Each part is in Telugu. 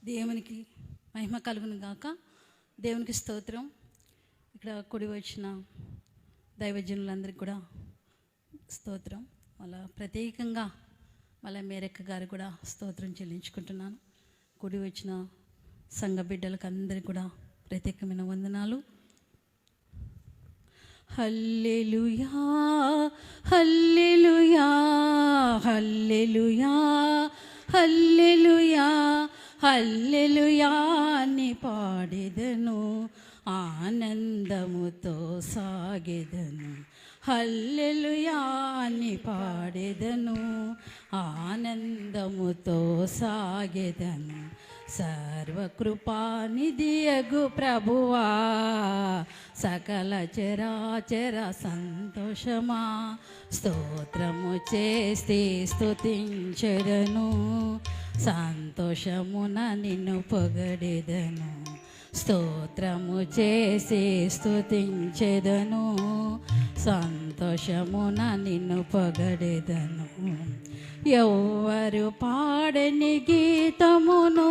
దేవునికి మహిమ కలుగును గాక. దేవునికి స్తోత్రం. ఇక్కడ కూడి వచ్చిన దైవజనులందరికీ కూడా స్తోత్రం. మళ్ళీ ప్రత్యేకంగా మళ్ళీ మేరక్క గారు కూడా స్తోత్రం చెల్లించుకుంటున్నాను. కూడి వచ్చిన సంఘ బిడ్డలకు అందరికీ కూడా ప్రత్యేకమైన వందనాలు. హల్లెలూయా హల్లెలూయా హల్లెలూయా హల్లెలూయా హల్లెలూయా అని పాడెదను, ఆనందముతో సాగెదను. హల్లెలూయా అని పాడెదను, ఆనందముతో సాగెదను. సర్వకృపానిధియగు ప్రభువా, సకల చరాచర సంతోషమా, స్తోత్రము చేసి స్తుతించెదను. సంతోషమున నిన్ను పొగడెదను, స్తోత్రము చేసి స్తుతించెదను. సంతోషమున నిన్ను పొగడెదను. ఎవ్వరు పాడని గీతమును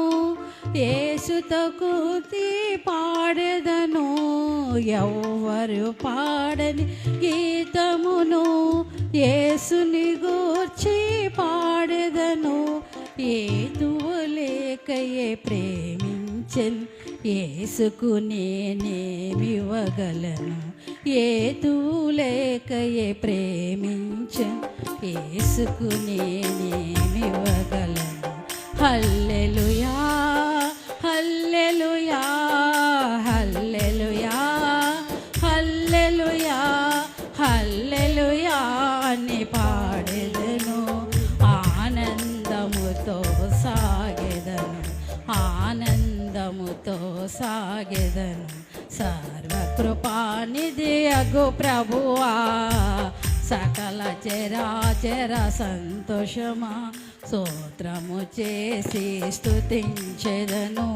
యేసుతో కూర్చి పాడెదను. ఎవ్వరు పాడని గీతమును యేసుని గూర్చి పాడెదను. ఏతువులేకయే ప్రేమించెన్ యేసుకు నేనేమివ్వగలను. ఏతువులేకయే ప్రేమించెన్ యేసుకు నేనేమివ్వగలను. హల్లెలూయా హల్లెలూయా హల్లెలూయా హల్లెలూయా హల్లెలూయా అని పాడెదను. ఆనందముతో సాగెదను, ఆనందముతో సాగెదను. సర్వకృపానిధియగు ప్రభువా, సకల చరాచర సంతోషమా, స్తోత్రము చేసి స్తుతించెదను.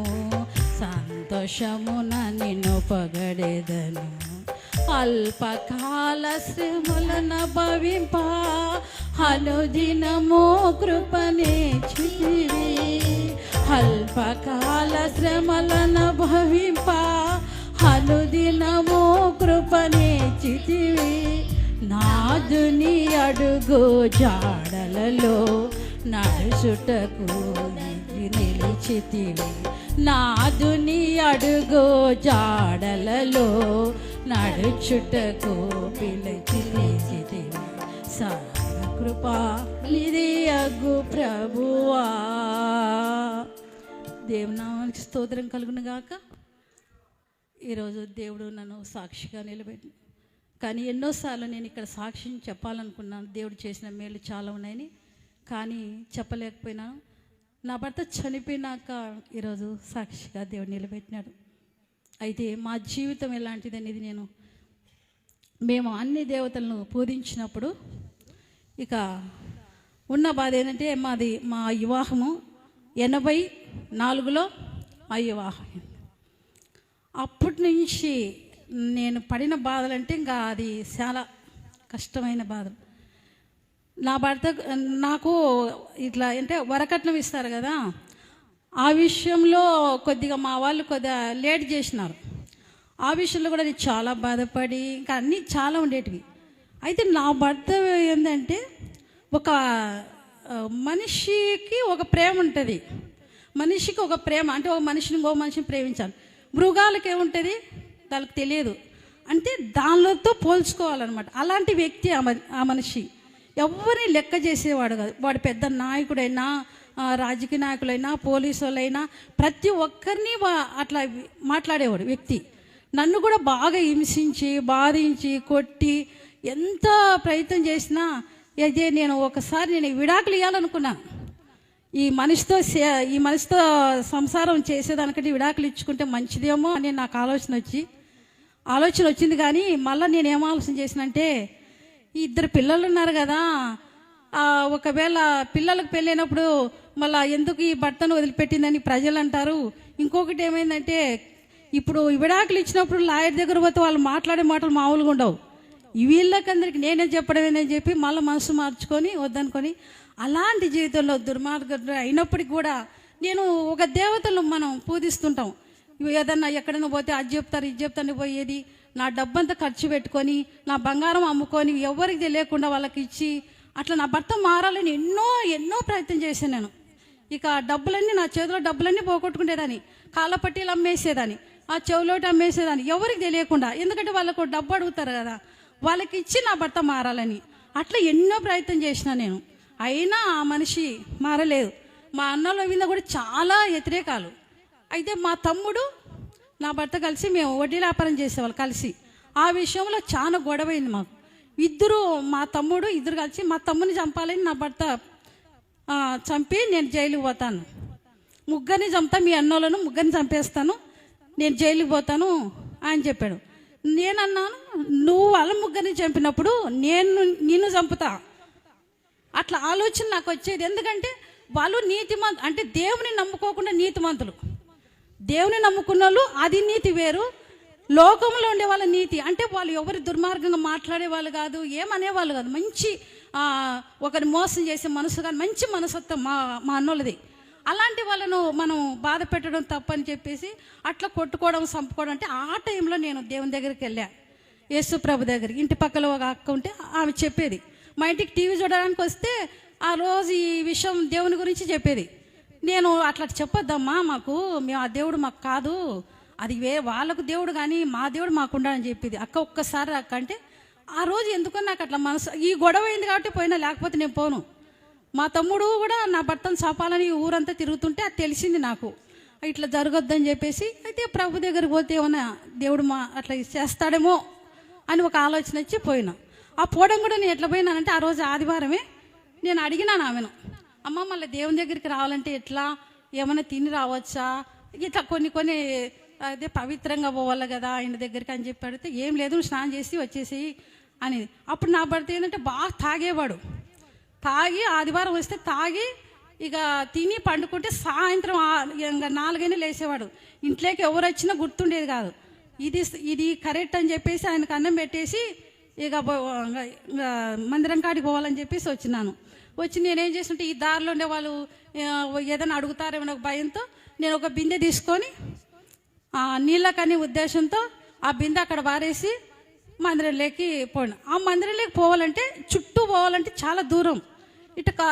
సంతోషమున నిన్ను పొగడెదను. అల్పకాల శ్రమలను భవింప అనుదినము కృపనిచ్చితివి. అల్పకాల శ్రమలను భవింప అనుదినము కృపనిచ్చితివి. నాదుని అడుగు జాడలలో నడుచుటకు నిలిచితివి. నాదుని అడుగు జాడలలో నడుచుటకు పిలిచితివి. సర్వకృపా నిధియగు ప్రభువా. దేవునామానికి స్తోత్రం కలుగును గాక. ఈరోజు దేవుడు నన్ను సాక్షిగా నిలబెట్టి, కానీ ఎన్నోసార్లు నేను ఇక్కడ సాక్ష్యం చెప్పాలనుకున్నాను. దేవుడు చేసిన మేలు చాలా ఉన్నాయని, కానీ చెప్పలేకపోయినాను. నా భర్త చనిపోయినాక ఈరోజు సాక్షిగా దేవుడు నిలబెట్టినాడు. అయితే మా జీవితం ఎలాంటిది అనేది మేము అన్ని దేవతలను పూజించినప్పుడు ఇక ఉన్న బాధ ఏంటంటే, మా వివాహము 84లో మా వివాహం. అప్పటి నుంచి నేను పడిన బాధలంటే ఇంకా అది చాలా కష్టమైన బాధలు. నా భర్త నాకు ఇట్లా అంటే వరకట్నం ఇస్తారు కదా, ఆ విషయంలో కొద్దిగా మా వాళ్ళు కొద్దిగా లేట్ చేసినారు. ఆ విషయంలో కూడా నేను చాలా బాధపడి ఇంకా అన్నీ చాలా ఉండేటివి. అయితే నా భర్త ఏంటంటే, ఒక మనిషికి ఒక ప్రేమ ఉంటుంది. మనిషికి ఒక ప్రేమ అంటే ఒక మనిషిని ఇంకో మనిషిని ప్రేమించాలి. మృగాలకు ఏముంటుంది వాళ్ళకి తెలియదు, అంటే దానితో పోల్చుకోవాలన్నమాట. అలాంటి వ్యక్తి ఆ మనిషి. ఎవరిని లెక్క చేసేవాడు కాదు. వాడు పెద్ద నాయకుడైనా, రాజకీయ నాయకులైనా, పోలీసు వాళ్ళైనా ప్రతి ఒక్కరిని అట్లా మాట్లాడేవాడు వ్యక్తి. నన్ను కూడా బాగా హింసించి, బాధించి, కొట్టి ఎంత ప్రయత్నం చేసినా అయితే నేను ఒకసారి విడాకులు ఇవ్వాలనుకున్నాను. ఈ మనిషితో సంసారం చేసేదానికంటే విడాకులు ఇచ్చుకుంటే మంచిదేమో అని నాకు ఆలోచన వచ్చింది. కానీ మళ్ళీ నేను ఏం ఆలోచన చేసినంటే, 2 పిల్లలు ఉన్నారు కదా, ఒకవేళ పిల్లలకు పెళ్ళైనప్పుడు మళ్ళీ ఎందుకు ఈ భర్తను వదిలిపెట్టిందని ప్రజలు అంటారు. ఇంకొకటి ఏమైందంటే, ఇప్పుడు విడాకులు ఇచ్చినప్పుడు లాయర్ దగ్గర పోతే వాళ్ళు మాట్లాడే మాటలు మామూలుగా ఉండవు. వీళ్ళకందరికి నేనే చెప్పడమేనని చెప్పి మళ్ళీ మనసు మార్చుకొని వద్దనుకొని అలాంటి జీవితంలో దుర్మార్గుడు అయినప్పటికీ కూడా నేను ఒక దేవతలు మనం పూజిస్తుంటాం. ఏదన్నా ఎక్కడైనా పోతే అది చెప్తారు ఇది చెప్తాను పోయేది, నా డబ్బంతా ఖర్చు పెట్టుకొని నా బంగారం అమ్ముకొని ఎవరికి తెలియకుండా వాళ్ళకి ఇచ్చి అట్లా నా భర్త మారాలని ఎన్నో ప్రయత్నం చేశాను నేను. ఇక డబ్బులన్నీ నా చేతిలో డబ్బులన్నీ పోగొట్టుకునేదాన్ని, కాళ్ళ పట్టీలు అమ్మేసేదాన్ని, ఆ చెవులోటి అమ్మేసేదాన్ని ఎవరికి తెలియకుండా. ఎందుకంటే వాళ్ళకు డబ్బు అడుగుతారు కదా, వాళ్ళకి ఇచ్చి నా భర్త మారాలని అట్లా ఎన్నో ప్రయత్నం చేసిన నేను. అయినా ఆ మనిషి మారలేదు. మా అన్నల మీద కూడా చాలా వ్యతిరేకాలు. అయితే మా తమ్ముడు నా భర్త కలిసి మేము వడ్డీ వ్యాపారం చేసేవాళ్ళు కలిసి. ఆ విషయంలో చాలా గొడవైంది మాకు. మా తమ్ముడు ఇద్దరు కలిసి మా తమ్ముని చంపాలని నా భర్త చంపి నేను జైలుకి పోతాను, ముగ్గురిని చంపుతా, మీ అన్నోళ్ళను ముగ్గురిని చంపేస్తాను, నేను జైలుకి పోతాను అని చెప్పాడు. నేనన్నాను, నువ్వు వాళ్ళ ముగ్గురిని చంపినప్పుడు నిన్ను చంపుతా. అట్లా ఆలోచన నాకు వచ్చేది. ఎందుకంటే వాళ్ళు నీతిమంతులు, అంటే దేవుని నమ్ముకోకుండా నీతిమంతులు. దేవుని నమ్ముకున్న వాళ్ళు అది నీతి వేరు, లోకంలో ఉండే వాళ్ళ నీతి అంటే వాళ్ళు ఎవరు దుర్మార్గంగా మాట్లాడే వాళ్ళు కాదు, ఏమనేవాళ్ళు కాదు. మంచి ఒకరిని మోసం చేసే మనసు కానీ మంచి మనసత్వం మా అన్నోళ్ళది. అలాంటి వాళ్ళను మనం బాధ పెట్టడం తప్పని చెప్పేసి అట్లా కొట్టుకోవడం చంపుకోవడం. అంటే ఆ టైంలో నేను దేవుని దగ్గరికి వెళ్ళా, యేసు ప్రభు దగ్గరికి. ఇంటి పక్కల ఒక అక్క ఉంటే ఆమె చెప్పేది, మా ఇంటికి టీవీ చూడడానికి వస్తే ఆ రోజు ఈ విషయం దేవుని గురించి చెప్పేది. నేను అట్లా చెప్పొద్దమ్మా, మేము ఆ దేవుడు మాకు కాదు, అది వాళ్ళకు దేవుడు కానీ మా దేవుడు మాకు ఉండాలని చెప్పేది. అక్క ఒక్కసారి అక్క అంటే ఆ రోజు ఎందుకో నాకు అట్లా మనసు, ఈ గొడవ అయింది కాబట్టి పోయినా, లేకపోతే నేను పోను. మా తమ్ముడు కూడా నా భర్తను చాపాలని ఊరంతా తిరుగుతుంటే అది తెలిసింది నాకు, ఇట్లా జరగొద్దని చెప్పేసి. అయితే ప్రభు దగ్గరికి పోతే ఏమన్నా దేవుడు అట్లా చేస్తాడేమో అని ఒక ఆలోచన వచ్చి పోయినా. ఆ పోవడం కూడా నేను ఎట్లా పోయినానంటే ఆ రోజు ఆదివారమే నేను అడిగినాను ఆమెను, అమ్మ మళ్ళీ దేవుని దగ్గరికి రావాలంటే ఎట్లా, ఏమైనా తిని రావచ్చా, ఇట్లా కొన్ని అదే పవిత్రంగా పోవాలి కదా ఆయన దగ్గరికి అని చెప్పి అడిగితే, ఏం లేదు స్నానం చేసి వచ్చేసి అనేది. అప్పుడు నా భర్త ఏంటంటే బాగా తాగేవాడు, తాగి ఆదివారం వస్తే తాగి ఇక తిని పండుకుంటే సాయంత్రం 4 లేసేవాడు. ఇంట్లోకి ఎవరు వచ్చినా గుర్తుండేది కాదు. ఇది కరెక్ట్ అని చెప్పేసి ఆయనకు అన్నం పెట్టేసి ఇక మందిరం కాడికి పోవాలని చెప్పేసి వచ్చినాను. వచ్చి నేనేం చేస్తుంటే ఈ దారిలో ఉండే వాళ్ళు ఏదైనా అడుగుతారేమో భయంతో నేను ఒక బిందె తీసుకొని నీళ్ళకని ఉద్దేశంతో ఆ బిందె అక్కడ వారేసి మందిరంలోకి పోయినా. ఆ మందిరంలోకి పోవాలంటే చుట్టూ పోవాలంటే చాలా దూరం,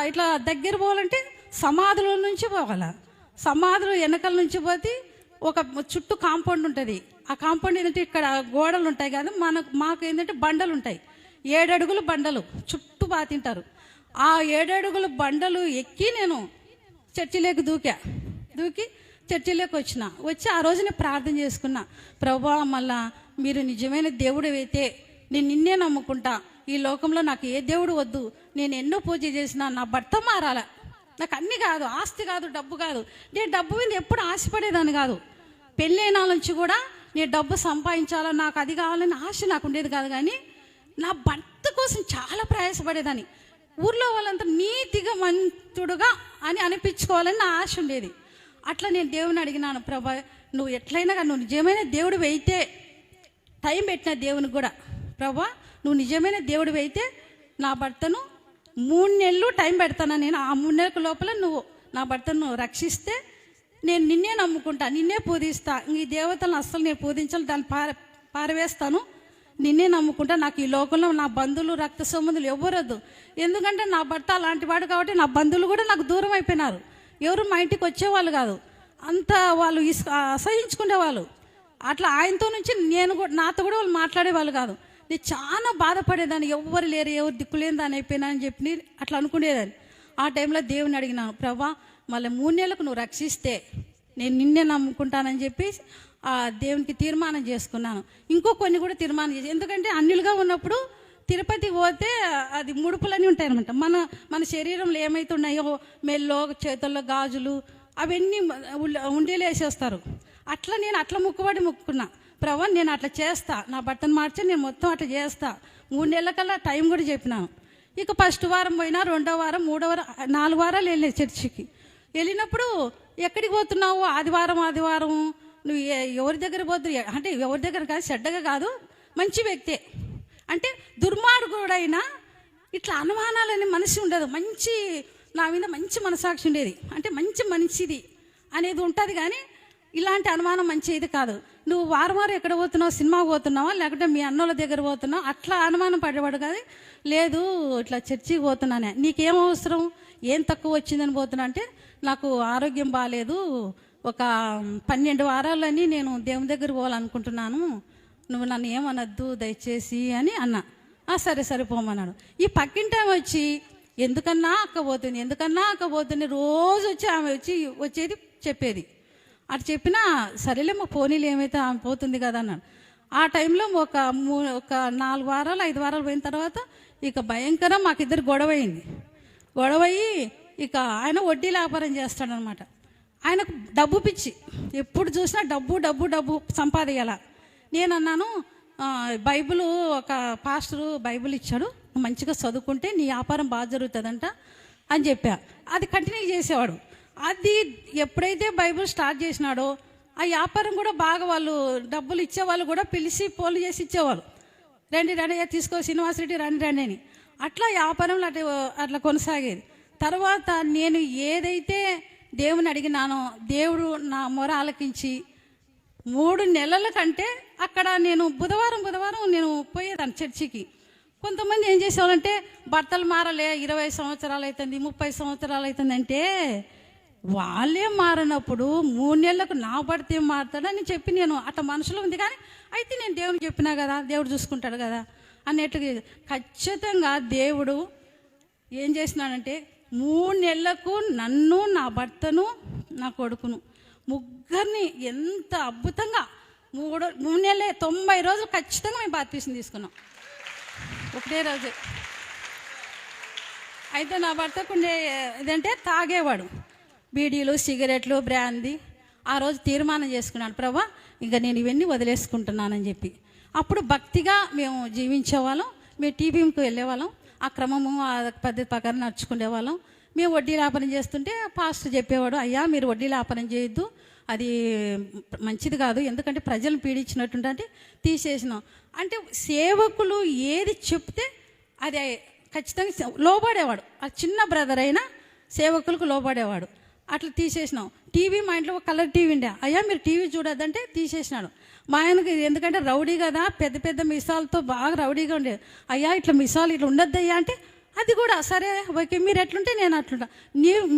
ఇట్లా దగ్గర పోవాలంటే సమాధుల నుంచి పోవాలా. సమాధులు వెనకాల నుంచి పోతే ఒక చుట్టూ కాంపౌండ్ ఉంటుంది. ఆ కాంపౌండ్ ఏంటంటే ఇక్కడ గోడలు ఉంటాయి కదా, మాకు ఏంటంటే బండలు ఉంటాయి, 7 అడుగులు బండలు చుట్టూ బాతింటారు. ఆ 7 అడుగుల బండలు ఎక్కి నేను చర్చిలోకి దూకి చర్చిలోకి వచ్చి ఆ రోజు నేను ప్రార్థన చేసుకున్నా, ప్రభువా మళ్ళా మీరు నిజమైన దేవుడు అయితే నేను నిన్నే నమ్ముకుంటా, ఈ లోకంలో నాకు ఏ దేవుడు వద్దు, నేను ఎన్నో పూజ చేసినా నా భర్త మారాల, నాకు అన్నీ కాదు, ఆస్తి కాదు, డబ్బు కాదు. నేను డబ్బు మీద ఎప్పుడు ఆశపడేదాన్ని కాదు. పెళ్ళైన నుంచి కూడా నేను డబ్బు సంపాదించాలా, నాకు అది కావాలని ఆశ నాకు ఉండేది కాదు. కానీ నా భర్త కోసం చాలా ప్రయాసపడేదాన్ని. ఊర్లో వాళ్ళంతా నీతిగా మంతుడుగా అని అనిపించుకోవాలని నా ఆశ ఉండేది. అట్లా నేను దేవుని అడిగినాను, ప్రభా నువ్వు ఎట్లయినా కానీ నువ్వు నిజమైన దేవుడు అయితే, టైం పెట్టిన దేవునికి కూడా, ప్రభా నువ్వు నిజమైన దేవుడు అయితే నా భర్తను 3 నెలలు టైం పెడతాను, నేను ఆ 3 నెలల లోపల నువ్వు నా భర్తను రక్షిస్తే నేను నిన్నే నమ్ముకుంటా, నిన్నే పూజిస్తా, ఈ దేవతలను అస్సలు నేను పూజించాలి, దాన్ని పారవేస్తాను, నిన్నే నమ్ముకుంటా, నాకు ఈ లోకంలో నా బంధువులు రక్త సంబంధులు ఎవరొద్దు. ఎందుకంటే నా భర్త అలాంటి వాడు కాబట్టి నా బంధువులు కూడా నాకు దూరం అయిపోయినారు, ఎవరు మా ఇంటికి వచ్చేవాళ్ళు కాదు, అంత వాళ్ళు అసహించుకునేవాళ్ళు. అట్లా ఆయనతో నుంచి నాతో కూడా వాళ్ళు మాట్లాడేవాళ్ళు కాదు. నేను చాలా బాధపడేదాన్ని, ఎవరు లేరు, ఎవరు దిక్కులేని దాన్ని అయిపోయినా అని చెప్పి అట్లా అనుకునేదాన్ని. ఆ టైంలో దేవుని అడిగినాను, ప్రభా మళ్ళీ 3 నెలలకు నువ్వు రక్షిస్తే నేను నిన్నే నమ్ముకుంటానని చెప్పి ఆ దేవునికి తీర్మానం చేసుకున్నాను. కొన్ని కూడా తీర్మానం చేసి, ఎందుకంటే అన్యులుగా ఉన్నప్పుడు తిరుపతికి పోతే అది ముడుపులన్నీ ఉంటాయి అనమాట. మన శరీరంలో ఏమైతే ఉన్నాయో మెల్లో చేతుల్లో గాజులు అవన్నీ ఉండేలు వేసేస్తారు. అట్లా నేను అట్లా మొక్కుకున్నా, ప్రభా నేను అట్లా చేస్తా, నా బట్టను మార్చి నేను మొత్తం అట్లా చేస్తా. 3 నెలల కల్లా టైం కూడా చెప్పినాను. ఇక ఫస్ట్ వారం పోయినా, 2వ వారం, 3వ వారం, 4 వారాలు వెళ్ళినాయి చర్చికి. వెళ్ళినప్పుడు ఎక్కడికి పోతున్నావు, ఆదివారం నువ్వు ఎవరి దగ్గర పోతు, అంటే ఎవరి దగ్గర కాదు, చెడ్డగా కాదు, మంచి వ్యక్తే, అంటే దుర్మార్గుడైనా ఇట్లా అనుమానాలని మనిషి ఉండదు, మంచి నా మీద మంచి మనసాక్షి ఉండేది, అంటే మంచి మనిషిది అనేది ఉంటుంది. కానీ ఇలాంటి అనుమానం మంచిది కాదు. నువ్వు వారం ఎక్కడ పోతున్నావు, సినిమాకి పోతున్నావా లేకపోతే మీ అన్నోళ్ళ దగ్గర పోతున్నావు, అట్లా అనుమానం పడేవాడు. కానీ లేదు ఇట్లా చర్చికి పోతున్నానే, నీకేం అవసరం, ఏం తక్కువ వచ్చిందని పోతున్నా అంటే నాకు ఆరోగ్యం బాగాలేదు, ఒక 12 వారాలని నేను దేవుని దగ్గర పోవాలనుకుంటున్నాను, నువ్వు నన్ను ఏమనద్దు దయచేసి అని అన్నా. సరే సరే పోమన్నాడు. ఈ పక్కింటి ఆమె వచ్చి ఎందుకన్నా అక్కపోతుంది రోజు వచ్చి ఆమె వచ్చేది చెప్పేది. అటు చెప్పినా సరేలేమో పోనీలు ఏమైతే ఆమె పోతుంది కదా అన్నాడు. ఆ టైంలో ఒక 4 వారాలు 5 వారాలు పోయిన తర్వాత ఇక భయంకరం మాకిద్దరు గొడవయ్యి ఇక ఆయన వడ్డీ వ్యాపారం చేస్తాడనమాట. ఆయనకు డబ్బు పిచ్చి, ఎప్పుడు చూసినా డబ్బు సంపాదించాల. నేను అన్నాను, బైబిల్ ఒక పాస్టరు బైబిల్ ఇచ్చాడు, మంచిగా చదువుకుంటే నీ వ్యాపారం బాగా జరుగుతుందంట అని చెప్పా. అది కంటిన్యూ చేసేవాడు. అది ఎప్పుడైతే బైబిల్ స్టార్ట్ చేసినాడో ఆ వ్యాపారం కూడా బాగా, వాళ్ళు డబ్బులు ఇచ్చేవాళ్ళు కూడా పిలిచి ఫోన్లు చేసి ఇచ్చేవాళ్ళు, రండి తీసుకో శ్రీనివాస్ రెడ్డి రండి అని. అట్లా వ్యాపారంలో అట్లా కొనసాగేది. తర్వాత నేను ఏదైతే దేవుని అడిగినానో దేవుడు నా మొర ఆలకించి 3 నెలల కంటే అక్కడ నేను బుధవారం నేను పోయేదాన్ని చర్చికి. కొంతమంది ఏం చేసేవాళ్ళంటే భర్తలు మారలే 20 సంవత్సరాలు అవుతుంది 30 సంవత్సరాలు అవుతుంది అంటే వాళ్ళే మారినప్పుడు 3 నెలలకు నా భర్త ఏం మారుతాడని చెప్పి నేను అట్లా మనసులో ఉంది. కానీ అయితే నేను దేవుని చెప్పినా కదా, దేవుడు చూసుకుంటాడు కదా అన్నట్టుగా ఖచ్చితంగా దేవుడు ఏం చేసినాడంటే 3 నెలలకు నన్ను, నా భర్తను, నా కొడుకును ముగ్గురిని ఎంత అద్భుతంగా 3 నెలలే 90 రోజులు ఖచ్చితంగా మేము బాప్తీసం తీసుకున్నాం ఒకటే రోజు. అయితే నా భర్తకు ఉండే ఇదంటే తాగేవాడు, బీడీలు సిగరెట్లు బ్రాందీ. ఆ రోజు తీర్మానం చేసుకున్నాను, ప్రభా ఇంకా నేను ఇవన్నీ వదిలేసుకుంటున్నానని చెప్పి. అప్పుడు భక్తిగా మేము జీవించేవాళ్ళం. మేము టీవీకి వెళ్ళేవాళ్ళం, ఆ క్రమము ఆ పద్ధతి ప్రకారం నడుచుకునేవాళ్ళం. మేము వడ్డీ వ్యాపారం చేస్తుంటే పాస్టర్ చెప్పేవాడు, అయ్యా మీరు వడ్డీ వ్యాపారం చేయొద్దు, అది మంచిది కాదు, ఎందుకంటే ప్రజలను పీడించినట్టుంటే తీసేసినాం అంటే. సేవకులు ఏది చెప్తే అది ఖచ్చితంగా లోబడేవాడు. ఆ చిన్న బ్రదర్ అయినా సేవకులకు లోబడేవాడు. అట్లా తీసేసినాం. టీవీ మా ఇంట్లో ఒక కలర్ టీవీ ఉండే, అయ్యా మీరు టీవీ చూడొద్దంటే తీసేసినాడు. మా ఆయనకి ఎందుకంటే రౌడీ కదా, పెద్ద మిసాలతో బాగా రౌడీగా ఉండేది. అయ్యా ఇట్లా మిసాలు ఇట్లా ఉండొద్దయ్యా అంటే అది కూడా సరే ఓకే, మీరు ఎట్లుంటే నేను అట్లుంటా,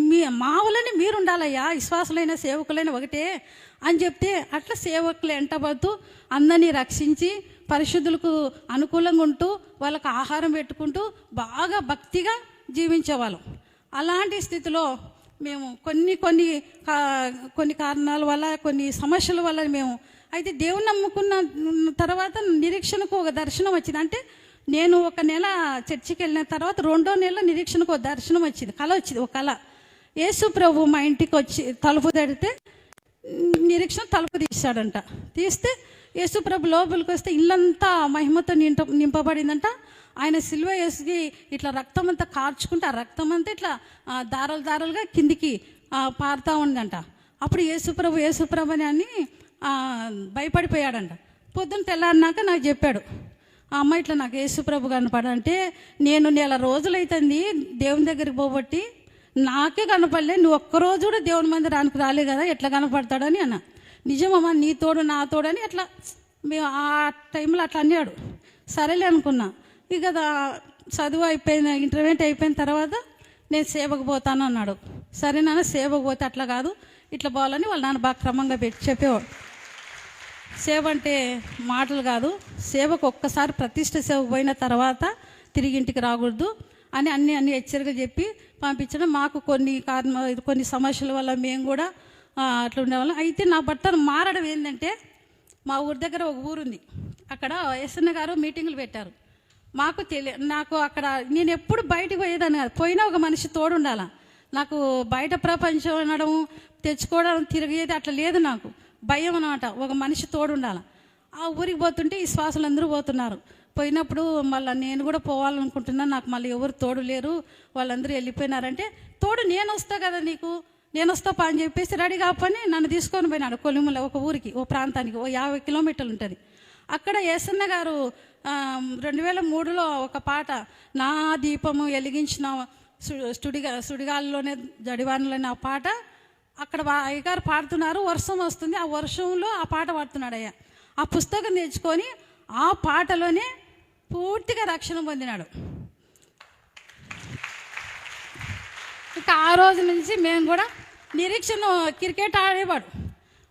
మీ మావులని మీరు ఉండాలయ్యా, విశ్వాసులైన సేవకులైన ఒకటే అని చెప్తే అట్లా సేవకులు ఎంటబడుతూ అందరినీ రక్షించి పరిశుద్ధులకు అనుకూలంగా ఉంటూ వాళ్ళకు ఆహారం పెట్టుకుంటూ బాగా భక్తిగా జీవించేవాళ్ళం. అలాంటి స్థితిలో మేము కొన్ని కారణాల వల్ల కొన్ని సమస్యల వల్ల మేము అయితే దేవుని నమ్ముకున్న తర్వాత నిరీక్షణకు ఒక దర్శనం వచ్చింది. అంటే నేను 1 నెల చర్చికి వెళ్ళిన తర్వాత 2వ నెల నిరీక్షణకు ఒక దర్శనం వచ్చింది, కళ వచ్చింది. ఒక కళ, యేసు ప్రభు మా ఇంటికి వచ్చి తలుపు తడితే నిరీక్షణ తలుపు తీశాడంట. తీస్తే యేసు ప్రభు లోపలికి వస్తే ఇల్లంతా మహిమతో నింపబడిందంట. ఆయన సిలువ వేసి ఇట్లా రక్తం అంతా కార్చుకుంటే ఆ రక్తం అంతా ఇట్లా దారాలుగా కిందికి పారుతూ ఉందంట. అప్పుడు యేసుప్రభు అని భయపడిపోయాడంట. పొద్దున్న తెల్లారినాక నాకు చెప్పాడు, ఆ అమ్మ ఇట్లా నాకు యేసుప్రభు కనపడంటే నేను 1 నెల రోజులైతుంది దేవుని దగ్గరికి పోబట్టి నాకే కనపడలే, నువ్వు ఒక్కరోజు కూడా దేవుని మందిరానికి రాలే కదా, ఎట్లా కనపడతాడని అన్న. నిజమమ్మా నీ తోడు నా తోడని అట్లా మేము ఆ టైంలో అట్లా అన్నాడు. సరేలే అనుకున్నా. ఇక చదువు అయిపోయిన ఇంటర్మీడియట్ అయిపోయిన తర్వాత నేను సేవకు పోతాను అన్నాడు. సరే నాన్న సేవకు పోతే అట్లా కాదు ఇట్లా పోవాలని వాళ్ళ నాన్న బాగా క్రమంగా పెట్టి చెప్పేవాడు. సేవ అంటే మాటలు కాదు, సేవకు ఒక్కసారి ప్రతిష్ట సేవకు పోయిన తర్వాత తిరిగి ఇంటికి రాకూడదు అని అన్ని హెచ్చరికలు చెప్పి పంపించడం. మాకు కొన్ని సమస్యల వల్ల మేము కూడా అట్లా ఉండేవాళ్ళం. అయితే నా భర్తను మారడం ఏంటంటే మా ఊరి దగ్గర ఒక ఊరుంది, అక్కడ ఎస్ఎన్ గారు మీటింగులు పెట్టారు. నాకు అక్కడ నేను ఎప్పుడు బయటకు పోయేదాన్ని కాదు, పోయినా ఒక మనిషి తోడు ఉండాల. నాకు బయట ప్రపంచం అనడం తెచ్చుకోవడం తిరిగేది అట్లా లేదు, నాకు భయం అన్నమాట. ఒక మనిషి తోడు ఉండాలి. ఆ ఊరికి పోతుంటే ఈ శ్వాసలు అందరూ పోతున్నారు. పోయినప్పుడు మళ్ళీ నేను కూడా పోవాలనుకుంటున్నాను, నాకు మళ్ళీ ఎవరు తోడు లేరు, వాళ్ళందరూ వెళ్ళిపోయినారంటే తోడు నేను వస్తా కదా నీకు, నేను వస్తా పా అని చెప్పేసి రెడీ కాపని నన్ను తీసుకొని పోయినాడు కొలిముల ఒక ఊరికి, ఓ ప్రాంతానికి, ఓ 50 కిలోమీటర్లు ఉంటుంది. అక్కడ ఏసన్న గారు 2003లో ఒక పాట, నా దీపము వెలిగించిన సుడిగాలిలోనే జడివానలోనే ఆ పాట అక్కడ అయ్యగారు పాడుతున్నారు, వర్షం వస్తుంది, ఆ వర్షంలో ఆ పాట పాడుతున్నాడు అయ్యా. ఆ పుస్తకం తెచ్చుకొని ఆ పాటలోనే పూర్తిగా రక్షణ పొందినాడు. ఇక ఆ రోజు నుంచి మేము కూడా నిరీక్షణ క్రికెట్ ఆడేవాడు.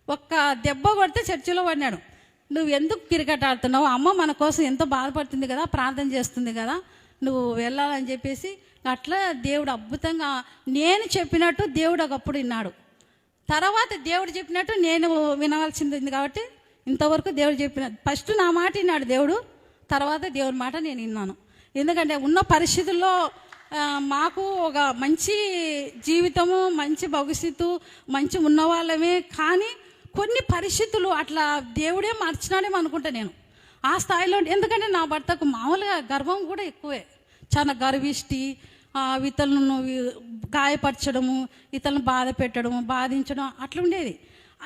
ఒక్క దెబ్బ కొడితే చర్చిలో పడినాడు. నువ్వు ఎందుకు క్రికెట్ ఆడుతున్నావు, అమ్మ మన కోసం ఎంతో బాధపడుతుంది కదా, ప్రార్థన చేస్తుంది కదా, నువ్వు వెళ్ళాలని చెప్పేసి అట్లా దేవుడు అద్భుతంగా నేను చెప్పినట్టు దేవుడు ఒకప్పుడు విన్నాడు. తర్వాత దేవుడు చెప్పినట్టు నేను వినవలసింది కాబట్టి ఇంతవరకు దేవుడు చెప్పిన ఫస్ట్ నా మాట విన్నాడు దేవుడు, తర్వాత దేవుడి మాట నేను విన్నాను. ఎందుకంటే ఉన్న పరిస్థితుల్లో మాకు ఒక మంచి జీవితము, మంచి భవిష్యత్తు, మంచి ఉన్నవాళ్ళమే, కానీ కొన్ని పరిస్థితులు అట్లా దేవుడే మార్చినాడేమో అనుకుంటా నేను ఆ స్థాయిలో. ఎందుకంటే నా భర్తకు మామూలుగా గర్వం కూడా ఎక్కువే, చాలా గర్విష్టి, ఇతరులను గాయపరచడము, ఇతరులను బాధ పెట్టడము, బాధించడం అట్లా ఉండేది.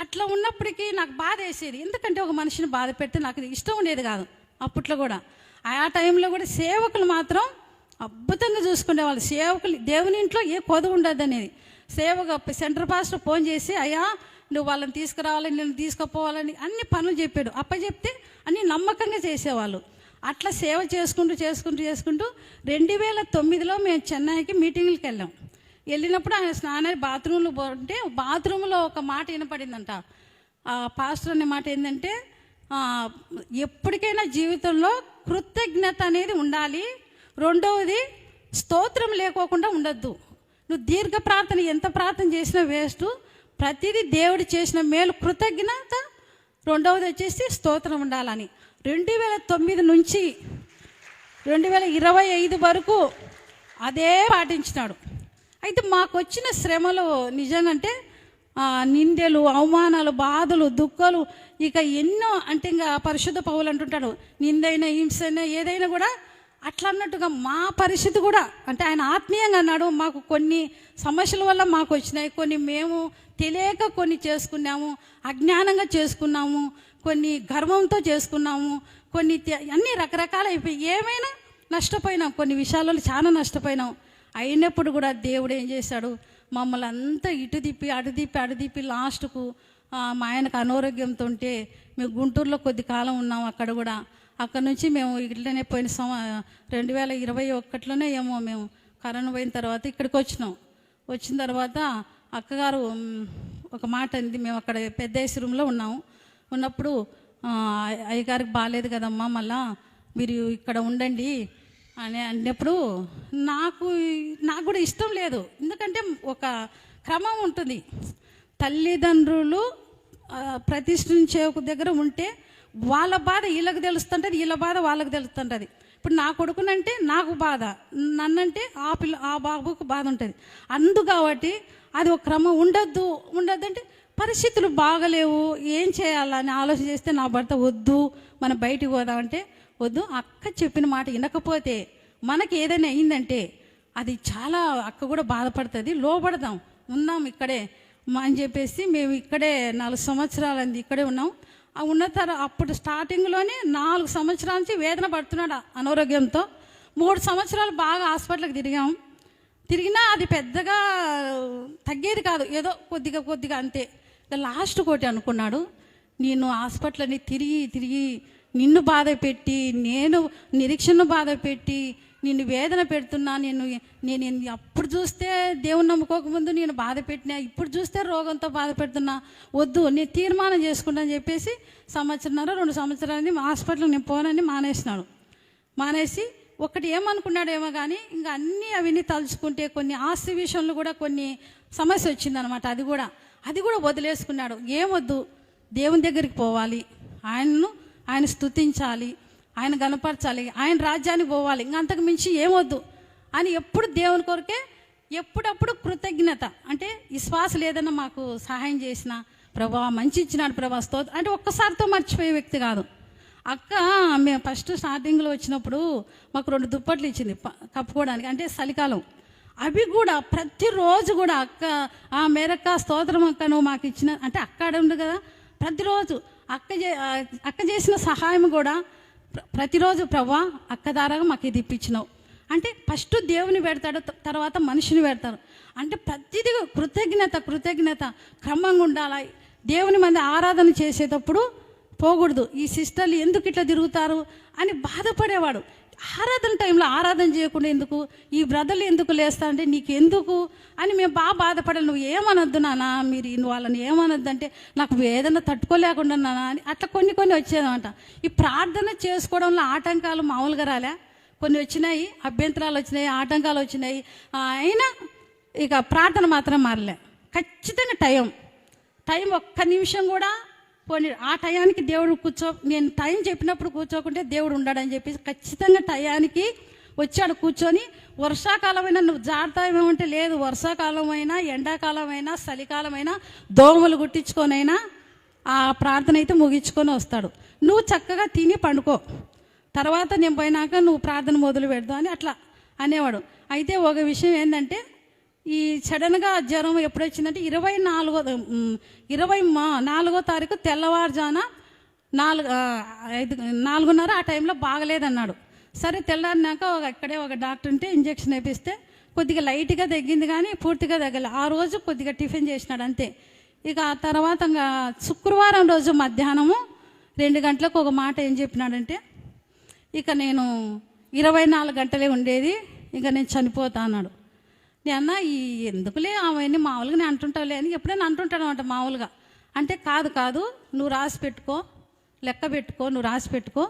అట్లా ఉన్నప్పటికీ నాకు బాధ వేసేది. ఎందుకంటే ఒక మనిషిని బాధ పెడితే నాకు ఇష్టం ఉండేది కాదు అప్పట్లో కూడా. ఆ టైంలో కూడా సేవకులు మాత్రం అద్భుతంగా చూసుకునేవాళ్ళు. సేవకులు దేవుని ఇంట్లో ఏ కొదవ ఉండదు అనేది. సేవగా సెంటర్ పాస్టర్ ఫోన్ చేసి, అయ్యా నువ్వు వాళ్ళని తీసుకురావాలని, నేను తీసుకుపోవాలని అన్ని పనులు చెప్పాడు. అప్పచెప్తే అన్ని నమ్మకంగా చేసేవాళ్ళు. అట్లా సేవ చేసుకుంటూ 2009లో మేము చెన్నైకి మీటింగ్లకు వెళ్ళాం. వెళ్ళినప్పుడు ఆయన స్నానానికి బాత్రూంలో పోతే బాత్రూంలో ఒక మాట వినపడిందంట. పాస్టర్ అనే మాట ఏంటంటే, ఎప్పటికైనా జీవితంలో కృతజ్ఞత అనేది ఉండాలి, రెండవది స్తోత్రం లేకోకుండా ఉండద్దు. నువ్వు దీర్ఘ ప్రార్థన ఎంత ప్రార్థన చేసినా వేస్ట్, ప్రతిదీ దేవుడు చేసిన మేలు కృతజ్ఞత, రెండవది వచ్చేసి స్తోత్రం ఉండాలని 2009 నుంచి 2025 వరకు అదే పాటించినాడు. అయితే మాకు వచ్చిన శ్రమలు నిజంగాంటే నిందెలు, అవమానాలు, బాధలు, దుఃఖాలు, ఇక ఎన్నో. అంటే ఇంకా పరిశుద్ధ పౌలు అంటుంటాడు, నిందైనా హింసైనా ఏదైనా కూడా అట్లా అన్నట్టుగా మా పరిస్థితి కూడా, అంటే ఆయన ఆత్మీయంగా అన్నాడు, మాకు కొన్ని సమస్యల వల్ల మాకు వచ్చినాయి, కొన్ని మేము తెలియక కొన్ని చేసుకున్నాము, అజ్ఞానంగా చేసుకున్నాము, కొన్ని గర్వంతో చేసుకున్నాము, కొన్ని అన్నీ రకరకాల అయిపోయి ఏమైనా నష్టపోయినాం, కొన్ని విషయాలలో చాలా నష్టపోయినాం. అయినప్పుడు కూడా దేవుడు ఏం చేశాడు, మమ్మల్ని అంతా ఇటు తిప్పి లాస్ట్కు మా ఆయనకు అనారోగ్యంతో ఉంటే మేము గుంటూరులో కొద్ది కాలం ఉన్నాము. అక్కడ నుంచి మేము ఇట్లనే పోయిన 2021లోనే ఏమో మేము కరోనా పోయిన తర్వాత ఇక్కడికి వచ్చిన తర్వాత అక్కగారు ఒక మాట అంది. మేము అక్కడ పెద్ద రూమ్లో ఉన్నప్పుడు అయ్యగారికి బాగాలేదు కదమ్మా, మళ్ళా మీరు ఇక్కడ ఉండండి అని అన్నప్పుడు నాకు కూడా ఇష్టం లేదు. ఎందుకంటే ఒక క్రమం ఉంటుంది, తల్లిదండ్రులు ప్రతిష్ఠించే ఒక దగ్గర ఉంటే వాళ్ళ బాధ వీళ్ళకి తెలుస్తుంటుంది, వీళ్ళ బాధ వాళ్ళకి తెలుస్తుంటుంది. ఇప్పుడు నా కొడుకునంటే నాకు బాధ, నన్నంటే ఆ బాబుకు బాధ ఉంటుంది. కాబట్టి అది ఒక క్రమం ఉండద్దు అంటే పరిస్థితులు బాగలేవు, ఏం చేయాలని ఆలోచన చేస్తే నా భర్త వద్దు మనం బయటికి పోదామంటే వద్దు. అక్క చెప్పిన మాట వినకపోతే మనకి ఏదైనా అయిందంటే అది చాలా, అక్క కూడా బాధపడుతుంది, లోపడదాం, ఉన్నాం ఇక్కడే అని చెప్పేసి మేము ఇక్కడే 4 సంవత్సరాలు ఇక్కడే ఉన్నాం. ఉన్న తర్వాత అప్పుడు స్టార్టింగ్లోనే 4 సంవత్సరాల నుంచి వేదన పడుతున్నాడు అనారోగ్యంతో. 3 సంవత్సరాలు బాగా హాస్పిటల్కి తిరిగినా అది పెద్దగా తగ్గేది కాదు, ఏదో కొద్దిగా అంతే. లాస్ట్ కోటి అనుకున్నాడు, నేను హాస్పిటల్ని తిరిగి నిన్ను బాధ పెట్టి, నేను నిరీక్షణ బాధ పెట్టి నిన్ను వేదన పెడుతున్నా, నేను అప్పుడు చూస్తే దేవుని నమ్ముకోకముందు నేను బాధ పెట్టినా, ఇప్పుడు చూస్తే రోగంతో బాధ పెడుతున్నా, వద్దు నేను తీర్మానం చేసుకుంటా అని చెప్పేసి 2 సంవత్సరాలని హాస్పిటల్కి నేను పోనని మానేసి ఒకటి ఏమనుకున్నాడేమో కానీ ఇంకా అవన్నీ తలుచుకుంటే కొన్ని ఆస్తి విషయంలో కూడా కొన్ని సమస్య వచ్చిందనమాట. అది కూడా వదిలేసుకున్నాడు. ఏమొద్దు, దేవుని దగ్గరికి పోవాలి, ఆయన స్తుతించాలి, ఆయన గణపరచాలి, ఆయన రాజ్యానికి పోవాలి, ఇంకా అంతకు మించి ఏమొద్దు అని ఎప్పుడు దేవుని కొరకే ఎప్పుడప్పుడు కృతజ్ఞత. అంటే విశ్వాసం లేదన్నా మాకు సహాయం చేసిన ప్రభా, మంచి ఇచ్చినాడు ప్రభా, స్తోత్రం అంటే ఒక్కసారితో మర్చిపోయే వ్యక్తి కాదు. అక్క మేము ఫస్ట్ స్టార్టింగ్లో వచ్చినప్పుడు మాకు 2 దుప్పట్లు ఇచ్చింది కప్పుకోవడానికి, అంటే చలికాలం. అవి కూడా ప్రతిరోజు కూడా అక్క మేరక్క స్తోత్రం అక్క నువ్వు మాకు ఇచ్చిన, అంటే అక్క ఉంది కదా, ప్రతిరోజు అక్క చేసిన సహాయం కూడా ప్రతిరోజు ప్రభా అక్క ద్వారా మాకు ఇది ఇప్పించినావు అంటే ఫస్ట్ దేవుని పెడతాడు, తర్వాత మనిషిని పెడతారు. అంటే ప్రతిదీ కృతజ్ఞత క్రమంగా ఉండాలి. దేవుని మంది ఆరాధన చేసేటప్పుడు పోకూడదు. ఈ సిస్టర్లు ఎందుకు ఇట్లా తిరుగుతారు అని బాధపడేవాడు. ఆరాధన టైంలో ఆరాధన చేయకుండా ఎందుకు, ఈ బ్రదర్లు ఎందుకు లేస్తా అంటే నీకు ఎందుకు అని మేము బాగా బాధపడాలి. నువ్వు ఏమనొద్దు నాన్న, మీరు వాళ్ళని ఏమనొద్దు అంటే నాకు వేదన తట్టుకోలేకుండా నాన్న అని అట్లా కొన్ని వచ్చేదన్నమాట. ఈ ప్రార్థన చేసుకోవడంలో ఆటంకాలు మామూలుగా రాలే, కొన్ని వచ్చినాయి, అభ్యంతరాలు వచ్చినాయి, ఆటంకాలు వచ్చినాయి. అయినా ఇక ప్రార్థన మాత్రం మారలే. ఖచ్చితంగా టైం ఒక్క నిమిషం కూడా పోనీ ఆ టయానికి దేవుడు నేను టైం చెప్పినప్పుడు కూర్చోకుంటే దేవుడు ఉండడని చెప్పేసి ఖచ్చితంగా టయానికి వచ్చాడు కూర్చొని. వర్షాకాలమైనా నువ్వు జాగ్రత్త లేదు, వర్షాకాలమైనా ఎండాకాలమైనా చలికాలమైనా దోమలు గుట్టించుకొనైనా ఆ ప్రార్థన అయితే ముగించుకొని వస్తాడు. నువ్వు చక్కగా తిని పండుకో, తర్వాత నేను పోయినాక నువ్వు ప్రార్థన మొదలు పెడతావు అని అట్లా అనేవాడు. అయితే ఒక విషయం ఏంటంటే, ఈ సడన్గా జ్వరం ఎప్పుడు వచ్చిందంటే 24వ తారీఖు తెల్లవారుజాన 4:30 ఆ టైంలో బాగలేదన్నాడు. సరే తెల్లారినాక ఇక్కడే ఒక డాక్టర్ ఉంటే ఇంజక్షన్ వేపిస్తే కొద్దిగా లైట్గా తగ్గింది కానీ పూర్తిగా తగ్గలే. ఆ రోజు కొద్దిగా టిఫిన్ చేసినాడు అంతే. ఇక ఆ తర్వాత శుక్రవారం రోజు మధ్యాహ్నము 2 గంటలకు ఒక మాట ఏం చెప్పినాడంటే, ఇక నేను 24 గంటలే ఉండేది, ఇక నేను చనిపోతా అన్నాడు. నేను ఈ ఎందుకులే అవన్నీ మామూలుగా నేను అంటుంటావులే అని ఎప్పుడైనా అంటుంటాను అనమాట మామూలుగా. అంటే కాదు నువ్వు రాసి పెట్టుకో, లెక్క పెట్టుకో, నువ్వు రాసి పెట్టుకో,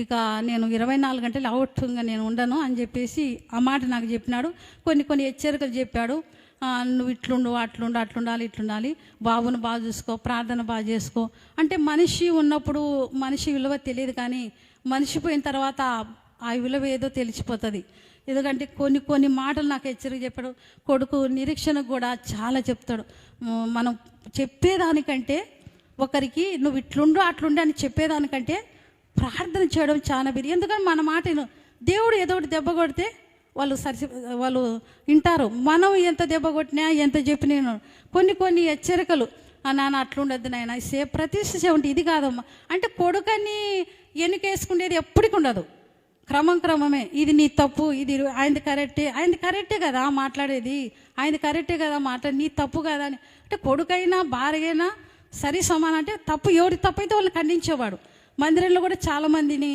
ఇక నేను 24 గంటలు అవుట్గా నేను ఉండను అని చెప్పేసి ఆ మాట నాకు చెప్పినాడు. కొన్ని హెచ్చరికలు చెప్పాడు. నువ్వు ఇట్లుండు, అట్లుండాలి, ఇట్లుండాలి, బాబును బాగా చూసుకో, ప్రార్థన బాగా చేసుకో. అంటే మనిషి ఉన్నప్పుడు మనిషి విలువ తెలియదు, కానీ మనిషి పోయిన తర్వాత ఆ విలువ ఏదో తెలిసిపోతుంది. ఎందుకంటే కొన్ని మాటలు నాకు హెచ్చరిక చెప్పాడు. కొడుకు నిరీక్షణకు కూడా చాలా చెప్తాడు. మనం చెప్పేదానికంటే ఒకరికి నువ్వు ఇట్లుండు అట్లుండు అని చెప్పేదానికంటే ప్రార్థన చేయడం చాలా బిరి. ఎందుకంటే మన మాటను దేవుడు ఏదో ఒకటి దెబ్బ కొడితే వాళ్ళు వింటారు. మనం ఎంత దెబ్బ కొట్టినా ఎంత చెప్పినా కొన్ని హెచ్చరికలు, నాన్న అట్లుండద్దు నాయన ప్రతిష్ట ఉంటే ఇది కాదమ్మా అంటే కొడుకని ఎన్నికేసుకునేది ఎప్పటికి ఉండదు. క్రమమే ఇది నీ తప్పు, ఇది ఆయనది కరెక్టే కదా మాట్లాడేది, ఆయనది కరెక్టే కదా నీ తప్పు కదా అని. అంటే కొడుకైనా భార్యైనా సరి సమానం. అంటే తప్పు ఎవరి తప్పు అయితే వాళ్ళని ఖండించేవాడు. మందిరంలో కూడా చాలామందిని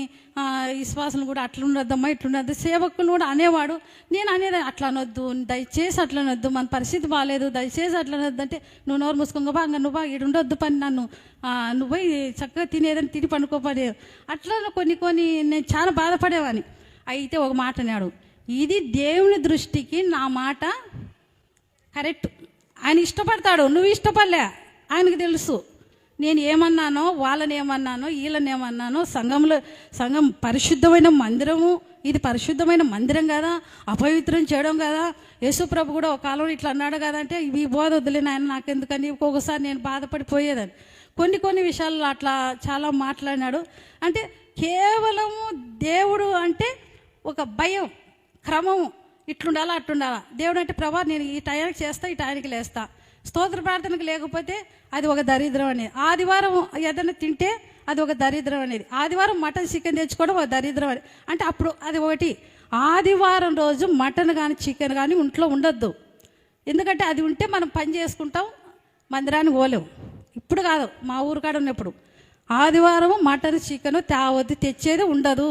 విశ్వాసం కూడా అట్లుండొద్దమ్మా ఇట్లుండద్దు, సేవకులు కూడా అనేవాడు. నేను అనేది అట్లా అనొద్దు, దయచేసి అట్లా అనొద్దు, మన పరిస్థితి బాగాలేదు, దయచేసి అట్లా అనొద్దు అంటే నువ్వు నోరు మూసుకోగా బాగా నువ్వు ఇటు ఉండొద్దు పని, నువ్వు పోయి చక్కగా తినేదని తిని పండుకోపడే అట్లా కొన్ని నేను చాలా బాధపడేవాని. అయితే ఒక మాట అన్నాడు, ఇది దేవుని దృష్టికి నా మాట కరెక్ట్, ఆయన ఇష్టపడతాడు, నువ్వు ఇష్టపడలే, ఆయనకు తెలుసు నేను ఏమన్నానో, వాళ్ళని ఏమన్నానో, వీళ్ళని ఏమన్నానో. సంఘం పరిశుద్ధమైన మందిరము, ఇది పరిశుద్ధమైన మందిరం కదా, అపవిత్రం చేయడం కదా. యేసుప్రభు కూడా ఒక కాలంలో ఇట్లా అన్నాడు కదా అంటే ఇవి బోధ వద్దులేని ఆయన నాకెందుకని ఒక్కొక్కసారి నేను బాధపడిపోయేదని. కొన్ని విషయాల్లో అట్లా చాలా మాట్లాడినాడు. అంటే కేవలము దేవుడు అంటే ఒక భయం, క్రమము, ఇట్లుండాలా అట్లుండాలా. దేవుడు అంటే ప్రభా నేను ఈ టయానికి చేస్తా, ఈ టయానికి లేస్తా. స్తోత్ర ప్రార్థనకు లేకపోతే అది ఒక దరిద్రం అనేది. ఆదివారం ఏదైనా తింటే అది ఒక దరిద్రం అనేది. ఆదివారం మటన్ చికెన్ తెచ్చుకోవడం ఒక దరిద్రం అనేది. అంటే అప్పుడు అది ఒకటి. ఆదివారం రోజు మటన్ కానీ చికెన్ కానీ ఇంట్లో ఉండొద్దు. ఎందుకంటే అది ఉంటే మనం పని చేసుకుంటాం, మందిరానికి పోలేము. ఇప్పుడు కాదు, మా ఊరు కాడ ఉన్నప్పుడు ఆదివారం మటన్ చికెన్ తేవద్దు, తెచ్చేది ఉండదు.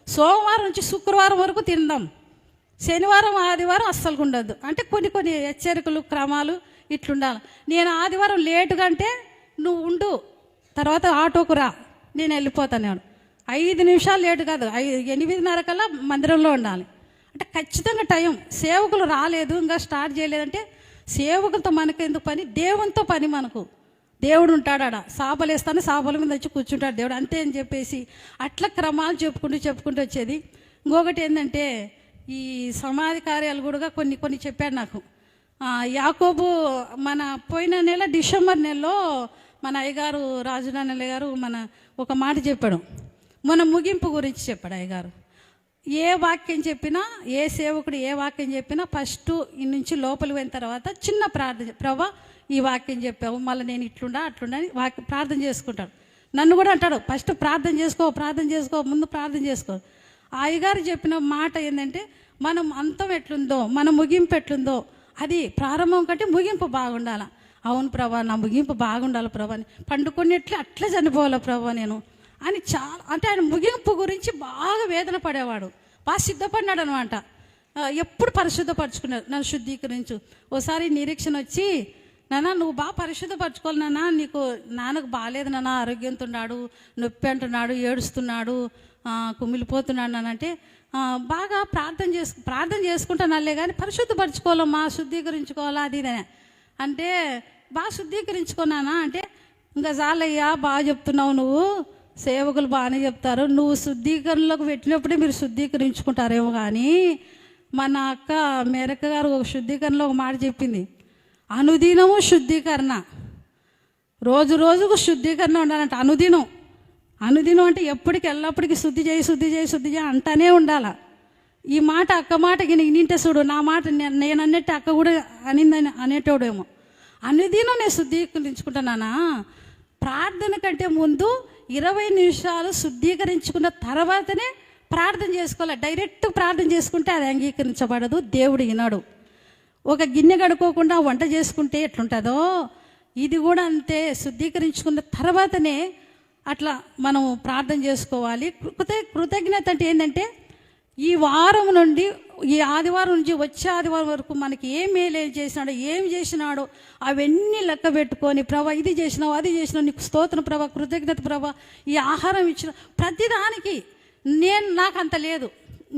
సోమవారం నుంచి శుక్రవారం వరకు తిందాం, శనివారం ఆదివారం అస్సలు ఉండద్దు. అంటే కొన్ని హెచ్చరికలు, క్రమాలు ఇట్లుండాలి. నేను ఆదివారం లేటుగా అంటే నువ్వు ఉండు, తర్వాత ఆటోకు రా, నేను వెళ్ళిపోతాను. 5 నిమిషాలు లేటు కాదు, 8:30 కల్లా మందిరంలో ఉండాలి. అంటే ఖచ్చితంగా టైం. సేవకులు రాలేదు, ఇంకా స్టార్ట్ చేయలేదంటే సేవకులతో మనకెందుకు పని, దేవునితో పని. మనకు దేవుడు ఉంటాడు ఆడ, సాపలు వేస్తాను, సాపల మీద వచ్చి కూర్చుంటాడు దేవుడు, అంతే అని చెప్పేసి అట్లా క్రమాలు చెప్పుకుంటూ వచ్చేది. ఇంకొకటి ఏంటంటే ఈ సమాధి కార్యాలు కూడా కొన్ని చెప్పాడు నాకు. యాకోబు మన పోయిన నెల డిసెంబర్ నెలలో మన అయ్యగారు రాజునాన్నయ్య గారు ఒక మాట చెప్పాడు, మన ముగింపు గురించి చెప్పాడు అయ్యగారు. ఏ వాక్యం చెప్పినా, ఏ సేవకుడు ఏ వాక్యం చెప్పినా ఫస్ట్ ఈ నుంచి లోపలికి పోయిన తర్వాత చిన్న ప్రార్థన, ప్రభా ఈ వాక్యం చెప్పావు, మళ్ళీ నేను ఇట్లుండా అని ప్రార్థన చేసుకుంటాడు. నన్ను కూడా అంటాడు, ఫస్ట్ ప్రార్థన చేసుకో, ముందు ప్రార్థన చేసుకో. అయ్యగారు చెప్పిన మాట ఏంటంటే మనం అంతం ఎట్లుందో, మన ముగింపు ఎట్లుందో అది ప్రారంభం కంటే ముగింపు బాగుండాలి. అవును ప్రభా, నా ముగింపు బాగుండాలి ప్రభా అని, పండుకునేట్లు అట్లా చనిపోవాలి ప్రభా నేను అని చాలా, అంటే ఆయన ముగింపు గురించి బాగా వేదన పడేవాడు, బాగా సిద్ధపడినాడు అనమాట. ఎప్పుడు పరిశుద్ధపరచుకున్నాడు, నన్ను శుద్ధీకరించు. ఓసారి నిరీక్షణ వచ్చి, నాన్న నువ్వు బాగా పరిశుద్ధపరచుకోవాలి నాన్న, నీకు నాన్నకు బాగాలేదు నాన్న, ఆరోగ్యంతో ఉన్నాడు, నొప్పి అంటున్నాడు, ఏడుస్తున్నాడు, కుమిలిపోతున్నాడు నాన్న అంటే, బాగా ప్రార్థన చేసుకుంటానలే కానీ పరిశుద్ధపరచుకోవాలమ్మా, శుద్ధీకరించుకోవాలా అది ఇదే అంటే, బాగా శుద్ధీకరించుకున్నానా అంటే, ఇంకా చాలయ్యా బాగా చెప్తున్నావు నువ్వు, సేవకులు బాగానే చెప్తారు, నువ్వు శుద్ధీకరణలోకి పెట్టినప్పుడే మీరు శుద్ధీకరించుకుంటారేమో కానీ, మన అక్క మేరక్క గారు ఒక శుద్ధీకరణలో ఒక మాట చెప్పింది, అనుదినము శుద్ధీకరణ, రోజు రోజుకు శుద్ధీకరణ ఉండాలంట. అనుదినం అంటే ఎప్పటికి ఎల్లప్పటికీ శుద్ధి చేయి అంటానే ఉండాల. ఈ మాట అక్క మాట నింటే చూడు, నా మాట నేను అన్నట్టు అక్క కూడా అనిందని అనేటోడేమో. అనుదినం నేను శుద్ధీకరించుకుంటున్నానా, ప్రార్థన కంటే ముందు 20 నిమిషాలు శుద్ధీకరించుకున్న తర్వాతనే ప్రార్థన చేసుకోవాలి. డైరెక్ట్ ప్రార్థన చేసుకుంటే అది అంగీకరించబడదు, దేవుడు వినడు. ఒక గిన్నె కడుక్కోకుండా వంట చేసుకుంటే ఎట్లుంటుందో ఇది కూడా అంతే, శుద్ధీకరించుకున్న తర్వాతనే అట్లా మనం ప్రార్థన చేసుకోవాలి. కృతజ్ఞత అంటే ఏంటంటే, ఈ వారం నుండి ఈ ఆదివారం నుంచి వచ్చే ఆదివారం వరకు మనకి ఏం చేసినాడో అవన్నీ లెక్క పెట్టుకొని, ప్రభా ఇది చేసినావు అది చేసినావు, నీకు స్తోత్రం ప్రభా, కృతజ్ఞత ప్రభా, ఈ ఆహారం ఇచ్చిన ప్రతిదానికి నాకు అంత లేదు,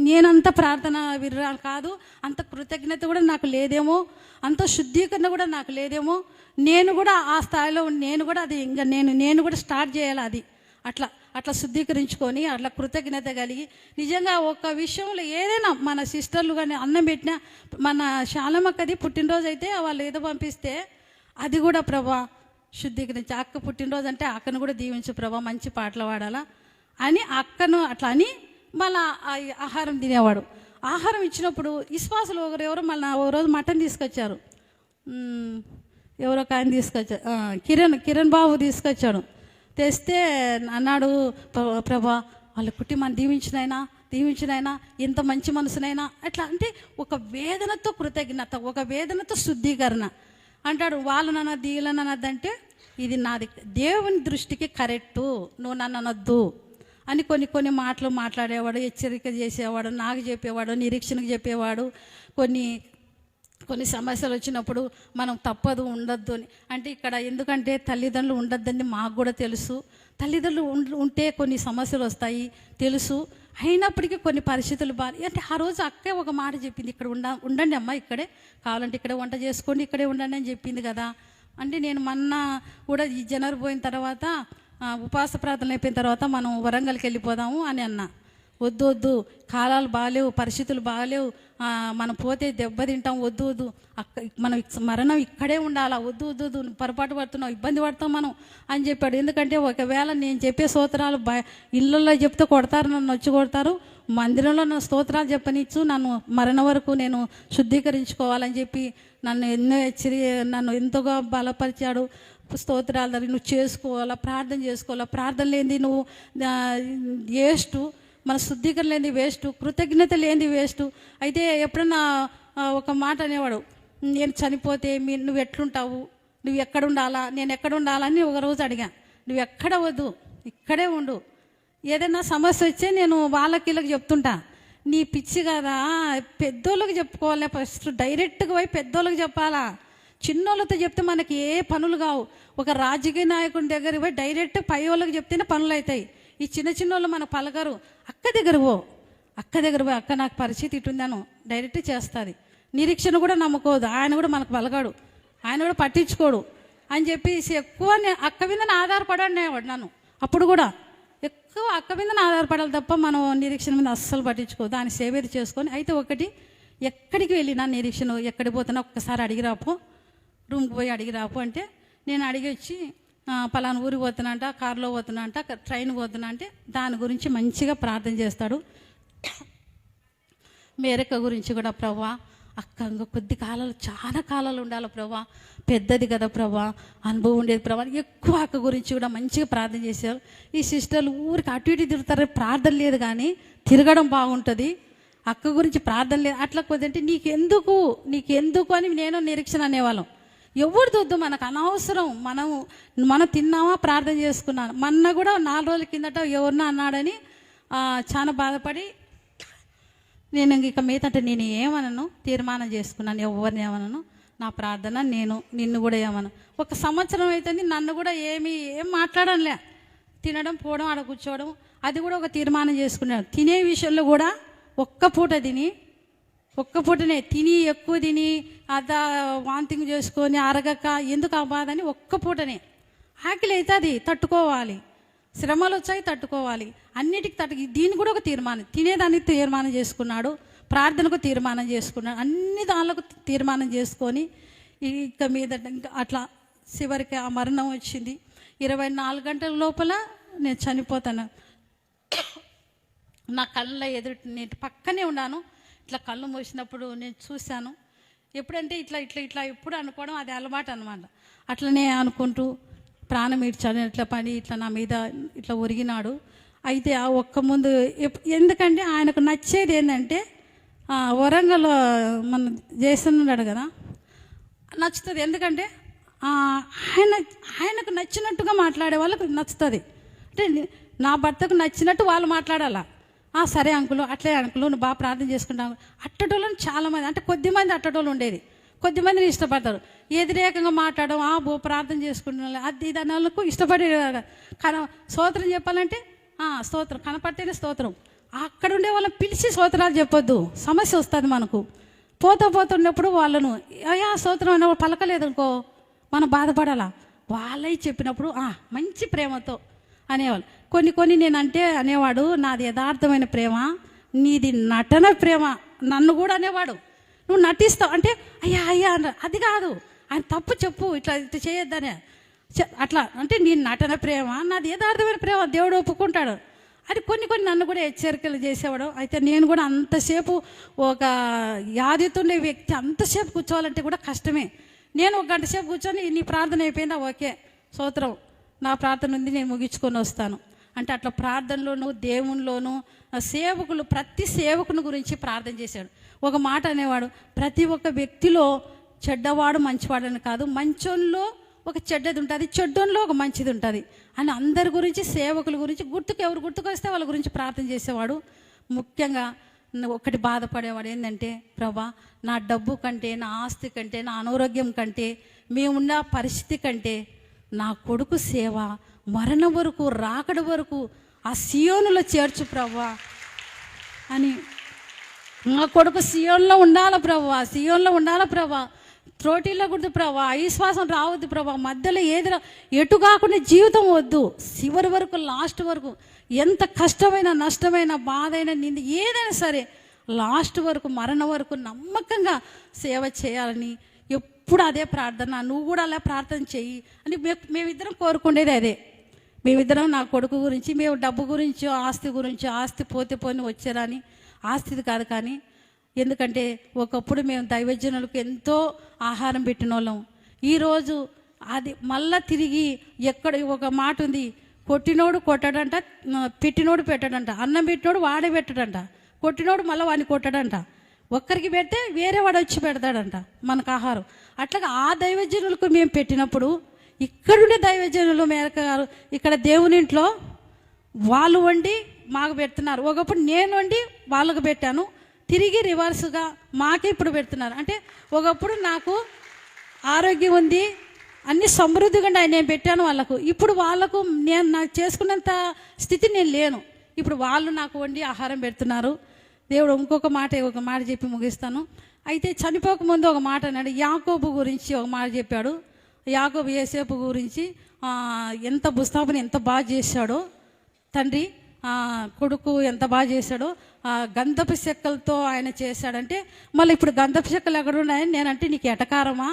నేనంత ప్రార్థన విర్రాలు కాదు, అంత కృతజ్ఞత కూడా నాకు లేదేమో, అంత శుద్ధీకరణ కూడా నాకు లేదేమో, నేను కూడా ఆ స్థాయిలో నేను కూడా అది ఇంకా నేను కూడా స్టార్ట్ చేయాలి. అది అట్లా శుద్ధీకరించుకొని అట్లా కృతజ్ఞత కలిగి, నిజంగా ఒక విషయంలో ఏదైనా మన సిస్టర్లు కానీ అన్నం పెట్టినా, మన శాలమక్కది పుట్టినరోజు అయితే వాళ్ళు ఏదో పంపిస్తే అది కూడా ప్రభా శుద్ధీకరించి, అక్క పుట్టినరోజు అంటే అక్కను కూడా దీవించు ప్రభా, మంచి పాటలు పాడాలా అని అక్కను అట్లా అని మళ్ళీ ఆహారం తినేవాడు. ఆహారం ఇచ్చినప్పుడు విశ్వాసులు ఎవరో మళ్ళీ ఓ రోజు మటన్ తీసుకొచ్చారు, ఎవరో ఆయన తీసుకొచ్చారు, కిరణ్ బాబు తీసుకొచ్చాడు. తెస్తే అన్నాడు, ప్రభా వాళ్ళ కుటుంబాన్ని దీవించినైనా ఎంత మంచి మనసునైనా అట్లా అంటే, ఒక వేదనతో కృతజ్ఞత, ఒక వేదనతో శుద్ధీకరణ అంటాడు. వాళ్ళు నన్ను వీళ్ళని అనద్దంటే ఇది నాది దేవుని దృష్టికి కరెక్టు, నువ్వు నన్ను అనొద్దు అని కొన్ని మాటలు మాట్లాడేవాడు, హెచ్చరిక చేసేవాడు, నాకు చెప్పేవాడు, నిరీక్షణకు చెప్పేవాడు. కొన్ని సమస్యలు వచ్చినప్పుడు మనం తప్పదు ఉండొద్దు అని అంటే, ఇక్కడ ఎందుకంటే తల్లిదండ్రులు ఉండొద్దని మాకు కూడా తెలుసు, తల్లిదండ్రులు ఉంటే కొన్ని సమస్యలు వస్తాయి తెలుసు, అయినప్పటికీ కొన్ని పరిస్థితులు అంటే ఆ రోజు అక్కే ఒక మాట చెప్పింది, ఇక్కడ ఉండండి అమ్మ, ఇక్కడే కావాలంటే ఇక్కడే వంట చేసుకోండి, ఇక్కడే ఉండండి అని చెప్పింది కదా. అంటే నేను మొన్న కూడా ఈ జనవరి పోయిన తర్వాత ఉపవాస ప్రార్థనలు అయిపోయిన తర్వాత మనం వరంగల్కి వెళ్ళిపోదాము అని అన్నా. వద్దు, కాలాలు బాగాలేవు, పరిస్థితులు బాగాలేవు, మనం పోతే దెబ్బతింటాం, వద్దు, మనం మరణం ఇక్కడే ఉండాలా, వద్దు పొరపాటు పడుతున్నాం, ఇబ్బంది పడతాం మనం అని చెప్పాడు. ఎందుకంటే ఒకవేళ నేను చెప్పే స్తోత్రాలు ఇళ్ళల్లో చెప్తే కొడతారు, నన్ను వచ్చి కొడతారు, మందిరంలో నన్ను స్తోత్రాలు చెప్పనిచ్చు, నన్ను మరణ వరకు నేను శుద్ధీకరించుకోవాలని చెప్పి నన్ను ఎంతగా బలపరిచాడు. స్తోత్రాలు నువ్వు చేసుకోవాలా, ప్రార్థన లేనిది నువ్వు వేస్ట్, మన శుద్ధీకరణ లేనిది వేస్ట్, కృతజ్ఞత లేనిది వేస్ట్. అయితే ఎప్పుడన్నా ఒక మాట అనేవాడు, నేను చనిపోతే నువ్వు ఎట్లుంటావు, నువ్వు ఎక్కడ ఉండాలా, నేను ఎక్కడ ఉండాలని ఒక రోజు అడిగా. నువ్వు ఎక్కడ వద్దు, ఇక్కడే ఉండు, ఏదైనా సమస్య వచ్చే నేను వాళ్ళకి చెప్తుంటా. నీ పిచ్చి కదా, పెద్దోళ్ళకి చెప్పుకోవాలి, ఫస్ట్ డైరెక్ట్గా పోయి పెద్దోళ్ళకి చెప్పాలా, చిన్నోళ్ళతో చెప్తే మనకి ఏ పనులు కావు. ఒక రాజకీయ నాయకుని దగ్గరికి పోయి డైరెక్ట్ పై వాళ్ళకి చెప్తేనే పనులు అవుతాయి. ఈ చిన్న వాళ్ళు మనకు పలకరు. అక్క దగ్గర పోయి అక్క నాకు పరిస్థితి ఇటుందాను డైరెక్ట్ చేస్తుంది. నిరీక్షణ కూడా నమ్ముకోదు, ఆయన కూడా మనకు పలకాడు, ఆయన కూడా పట్టించుకోడు అని చెప్పేసి ఎక్కువ అక్క మీద ఆధారపడనేవాడు నన్ను. అప్పుడు కూడా ఎక్కువ అక్క మీద ఆధారపడాలి తప్ప మనం నిరీక్షణ మీద అస్సలు పట్టించుకోదు. దాన్ని సేవేది చేసుకొని అయితే ఎక్కడికి వెళ్ళినా నిరీక్షణ ఎక్కడికి పోతున్నా ఒక్కసారి అడిగిరాపు, రూమ్కి పోయి అడిగిరాపు అంటే నేను అడిగి వచ్చి పలానా ఊరికి పోతున్నా, కారులో పోతున్నా, ట్రైన్ పోతున్నా అంటే దాని గురించి మంచిగా ప్రార్థన చేస్తాడు. మేరక్క గురించి కూడా, ప్రభా అక్క ఇంకా కొద్ది కాలాలు చాలా కాలాలు ఉండాలి ప్రభా, పెద్దది కదా ప్రభా, అనుభవం ఉండేది ప్రభా, ఎక్కువ అక్క గురించి కూడా మంచిగా ప్రార్థన చేశారు. ఈ సిస్టర్లు ఊరికి అటు ఇటు తిరుగుతారు, ప్రార్థన లేదు కానీ తిరగడం బాగుంటుంది. అక్క గురించి ప్రార్థన లేదు అట్లా కొద్దింటే నీకెందుకు అని నేను నిరీక్షణ అనేవాళ్ళం. ఎవరు వద్దు, మనకు అనవసరం. మనం తిన్నామా, ప్రార్థన చేసుకున్నాను. మొన్న కూడా 4 రోజుల కిందట ఎవరినో అన్నాడని చాలా బాధపడి నేను ఇక మీదంటే నేను ఏమనను, తీర్మానం చేసుకున్నాను. ఎవరిని ఏమనను, నా ప్రార్థన నిన్ను కూడా ఏమను. 1 సంవత్సరం అవుతుంది, నన్ను కూడా ఏం మాట్లాడనులే. తినడం, పోవడం, ఆడ కూర్చోవడం, అది కూడా ఒక తీర్మానం చేసుకున్నాను. తినే విషయంలో కూడా ఒక్క పూటనే తిని ఎక్కువ తిని వాంతింగ్ చేసుకొని అరగక ఎందుకు ఆ బాధ అని ఒక్క పూటనే. ఆకలి అయితే అది తట్టుకోవాలి, శ్రమలు వచ్చాయి తట్టుకోవాలి, అన్నిటికి దీన్ని కూడా ఒక తీర్మానం, తినేదానికి తీర్మానం చేసుకున్నాడు, ప్రార్థనకు తీర్మానం చేసుకున్నాడు, అన్ని దానిలకు తీర్మానం చేసుకొని ఇక మీద ఇంకా అట్లా చివరికి ఆ మరణం వచ్చింది. 24 గంటల లోపల నేను చనిపోతాను. నా కళ్ళ నేను పక్కనే ఉన్నాను. ఇట్లా కళ్ళు మూసినప్పుడు నేను చూశాను. ఎప్పుడంటే ఇట్లా ఎప్పుడు అనుకోవడం అది అలవాటు అనమాట. అట్లనే అనుకుంటూ ప్రాణం ఇడ్చాడు. ఇట్లా పడి ఇట్లా నా మీద ఇట్లా ఒరిగినాడు. అయితే ఆ ఒక్క ముందు ఎందుకంటే ఆయనకు నచ్చేది ఏంటంటే వరంగల్ మన జేసన్ ఉన్నాడు కదా, నచ్చుతుంది. ఎందుకంటే ఆయనకు నచ్చినట్టుగా మాట్లాడే వాళ్ళకు నచ్చుతుంది. అంటే నా భర్తకు నచ్చినట్టు వాళ్ళు మాట్లాడాలా. సరే అంకులు, అట్లే అంకులు, నువ్వు బాగా ప్రార్థన చేసుకుంటావు. అట్టటోళ్ళని చాలామంది, అంటే కొద్దిమంది అట్టటోళ్ళు ఉండేది, కొద్దిమందిని ఇష్టపడతారు. వ్యతిరేకంగా మాట్లాడడం, ప్రార్థన చేసుకుంటున్నా అది దాని వాళ్ళకు ఇష్టపడే. స్తోత్రం చెప్పాలంటే స్తోత్రం కనపడితేనే స్తోత్రం. అక్కడ ఉండే వాళ్ళని పిలిచి స్తోత్రాలు చెప్పొద్దు, సమస్య వస్తుంది మనకు. పోతున్నప్పుడు వాళ్ళను స్తోత్రం అన్నప్పుడు పలకలేదు అనుకో, మనం బాధపడాలా. వాళ్ళవి చెప్పినప్పుడు మంచి ప్రేమతో అనేవాళ్ళు. కొన్ని నేనంటే అనేవాడు, నాది యథార్థమైన ప్రేమ, నీది నటన ప్రేమ. నన్ను కూడా అనేవాడు, నువ్వు నటిస్తావు అంటే అయ్యా అన్న. అది కాదు, ఆయన తప్పు చెప్పు, ఇట్లా చేయొద్దనే. అట్లా అంటే నీ నటన ప్రేమ, నాది యథార్థమైన ప్రేమ, దేవుడు ఒప్పుకుంటాడు. అది కొన్ని నన్ను కూడా హెచ్చరికలు చేసేవాడు. అయితే నేను కూడా అంతసేపు ఒక యాదితుండే వ్యక్తి అంతసేపు కూర్చోవాలంటే కూడా కష్టమే. నేను 1 గంట సేపు కూర్చొని నీ ప్రార్థన అయిపోయిందా, ఓకే స్తోత్రం, నా ప్రార్థన ఉంది, నేను ముగించుకొని వస్తాను అంటే అట్లా ప్రార్థనలోను దేవునిలోను సేవకులు ప్రతి సేవకుని గురించి ప్రార్థన చేశాడు. ఒక మాట అనేవాడు, ప్రతి ఒక్క వ్యక్తిలో చెడ్డవాడు మంచివాడని కాదు, మంచోన్లో ఒక చెడ్డది ఉంటుంది, చెడ్డోన్లో ఒక మంచిది ఉంటుంది అని అందరి గురించి సేవకుల గురించి ఎవరు గుర్తుకొస్తే వాళ్ళ గురించి ప్రార్థన చేసేవాడు. ముఖ్యంగా ఒకటి బాధపడేవాడు ఏంటంటే, ప్రభా నా డబ్బు కంటే, నా ఆస్తి కంటే, నా అనారోగ్యం కంటే, మేమున్న పరిస్థితి కంటే నా కొడుకు సేవ మరణం వరకు, రాకడ వరకు ఆ సియోనులో చేర్చు ప్రభా అని. నా కొడుకు సియోన్లో ఉండాలి ప్రభా, సియోన్లో ఉండాలి ప్రభా, త్రోటిల్లో గుర్తు ప్రభా, అవిశ్వాసం రావద్దు ప్రభా, మధ్యలో ఎటు కాకుండా జీవితం వద్దు, చివరి వరకు లాస్ట్ వరకు ఎంత కష్టమైన నష్టమైన బాధైనా నింది ఏదైనా సరే లాస్ట్ వరకు మరణం వరకు నమ్మకంగా సేవ చేయాలని ఎప్పుడు అదే ప్రార్థన. నువ్వు కూడా అలా ప్రార్థన చెయ్యి అని మేమిద్దరం కోరుకునేది అదే. మేమిద్దరం నా కొడుకు గురించి, మేము డబ్బు గురించి, ఆస్తి గురించి, ఆస్తి పోని వచ్చేదాన్ని, ఆస్తిది కాదు. కానీ ఎందుకంటే ఒకప్పుడు మేము దైవజనులకు ఎంతో ఆహారం పెట్టిన వాళ్ళం. ఈరోజు అది మళ్ళా తిరిగి ఎక్కడ ఒక మాట ఉంది, కొట్టినోడు కొట్టడంట, పెట్టినోడు పెట్టడంట, అన్నం పెట్టినోడు వాడే పెట్టడంట, కొట్టినోడు మళ్ళీ వాడిని కొట్టడంట, ఒక్కరికి పెడితే వేరే వాడు వచ్చి పెడతాడంట మనకు ఆహారం. అట్లాగా ఆ దైవజనులకు మేము పెట్టినప్పుడు ఇక్కడుండే దైవజనులు మేరకు గారు ఇక్కడ దేవుని ఇంట్లో వాళ్ళు వండి మాకు పెడుతున్నారు. ఒకప్పుడు నేను వండి వాళ్ళకు పెట్టాను, తిరిగి రివర్స్గా మాకే ఇప్పుడు పెడుతున్నారు. అంటే ఒకప్పుడు నాకు ఆరోగ్యం ఉంది, అన్ని సమృద్ధిగా నేను పెట్టాను వాళ్ళకు. ఇప్పుడు వాళ్ళకు నాకు చేసుకున్నంత స్థితి నేను లేను. ఇప్పుడు వాళ్ళు నాకు వండి ఆహారం పెడుతున్నారు. దేవుడు ఒక మాట చెప్పి ముగిస్తాను. అయితే చనిపోకముందు ఒక మాట అన్నాడు, యాకోబు గురించి ఒక మాట చెప్పాడు. యాకోబు యోసేపు గురించి ఎంత భూస్థాపన ఎంత బాగా చేశాడో తండ్రి, కొడుకు ఎంత బాగా చేశాడో, గంధపు చెక్కలతో ఆయన చేశాడంటే మళ్ళీ ఇప్పుడు గంధపు చెక్కలు ఎక్కడ ఉన్నాయని నేనంటే నీకు ఎటకారమా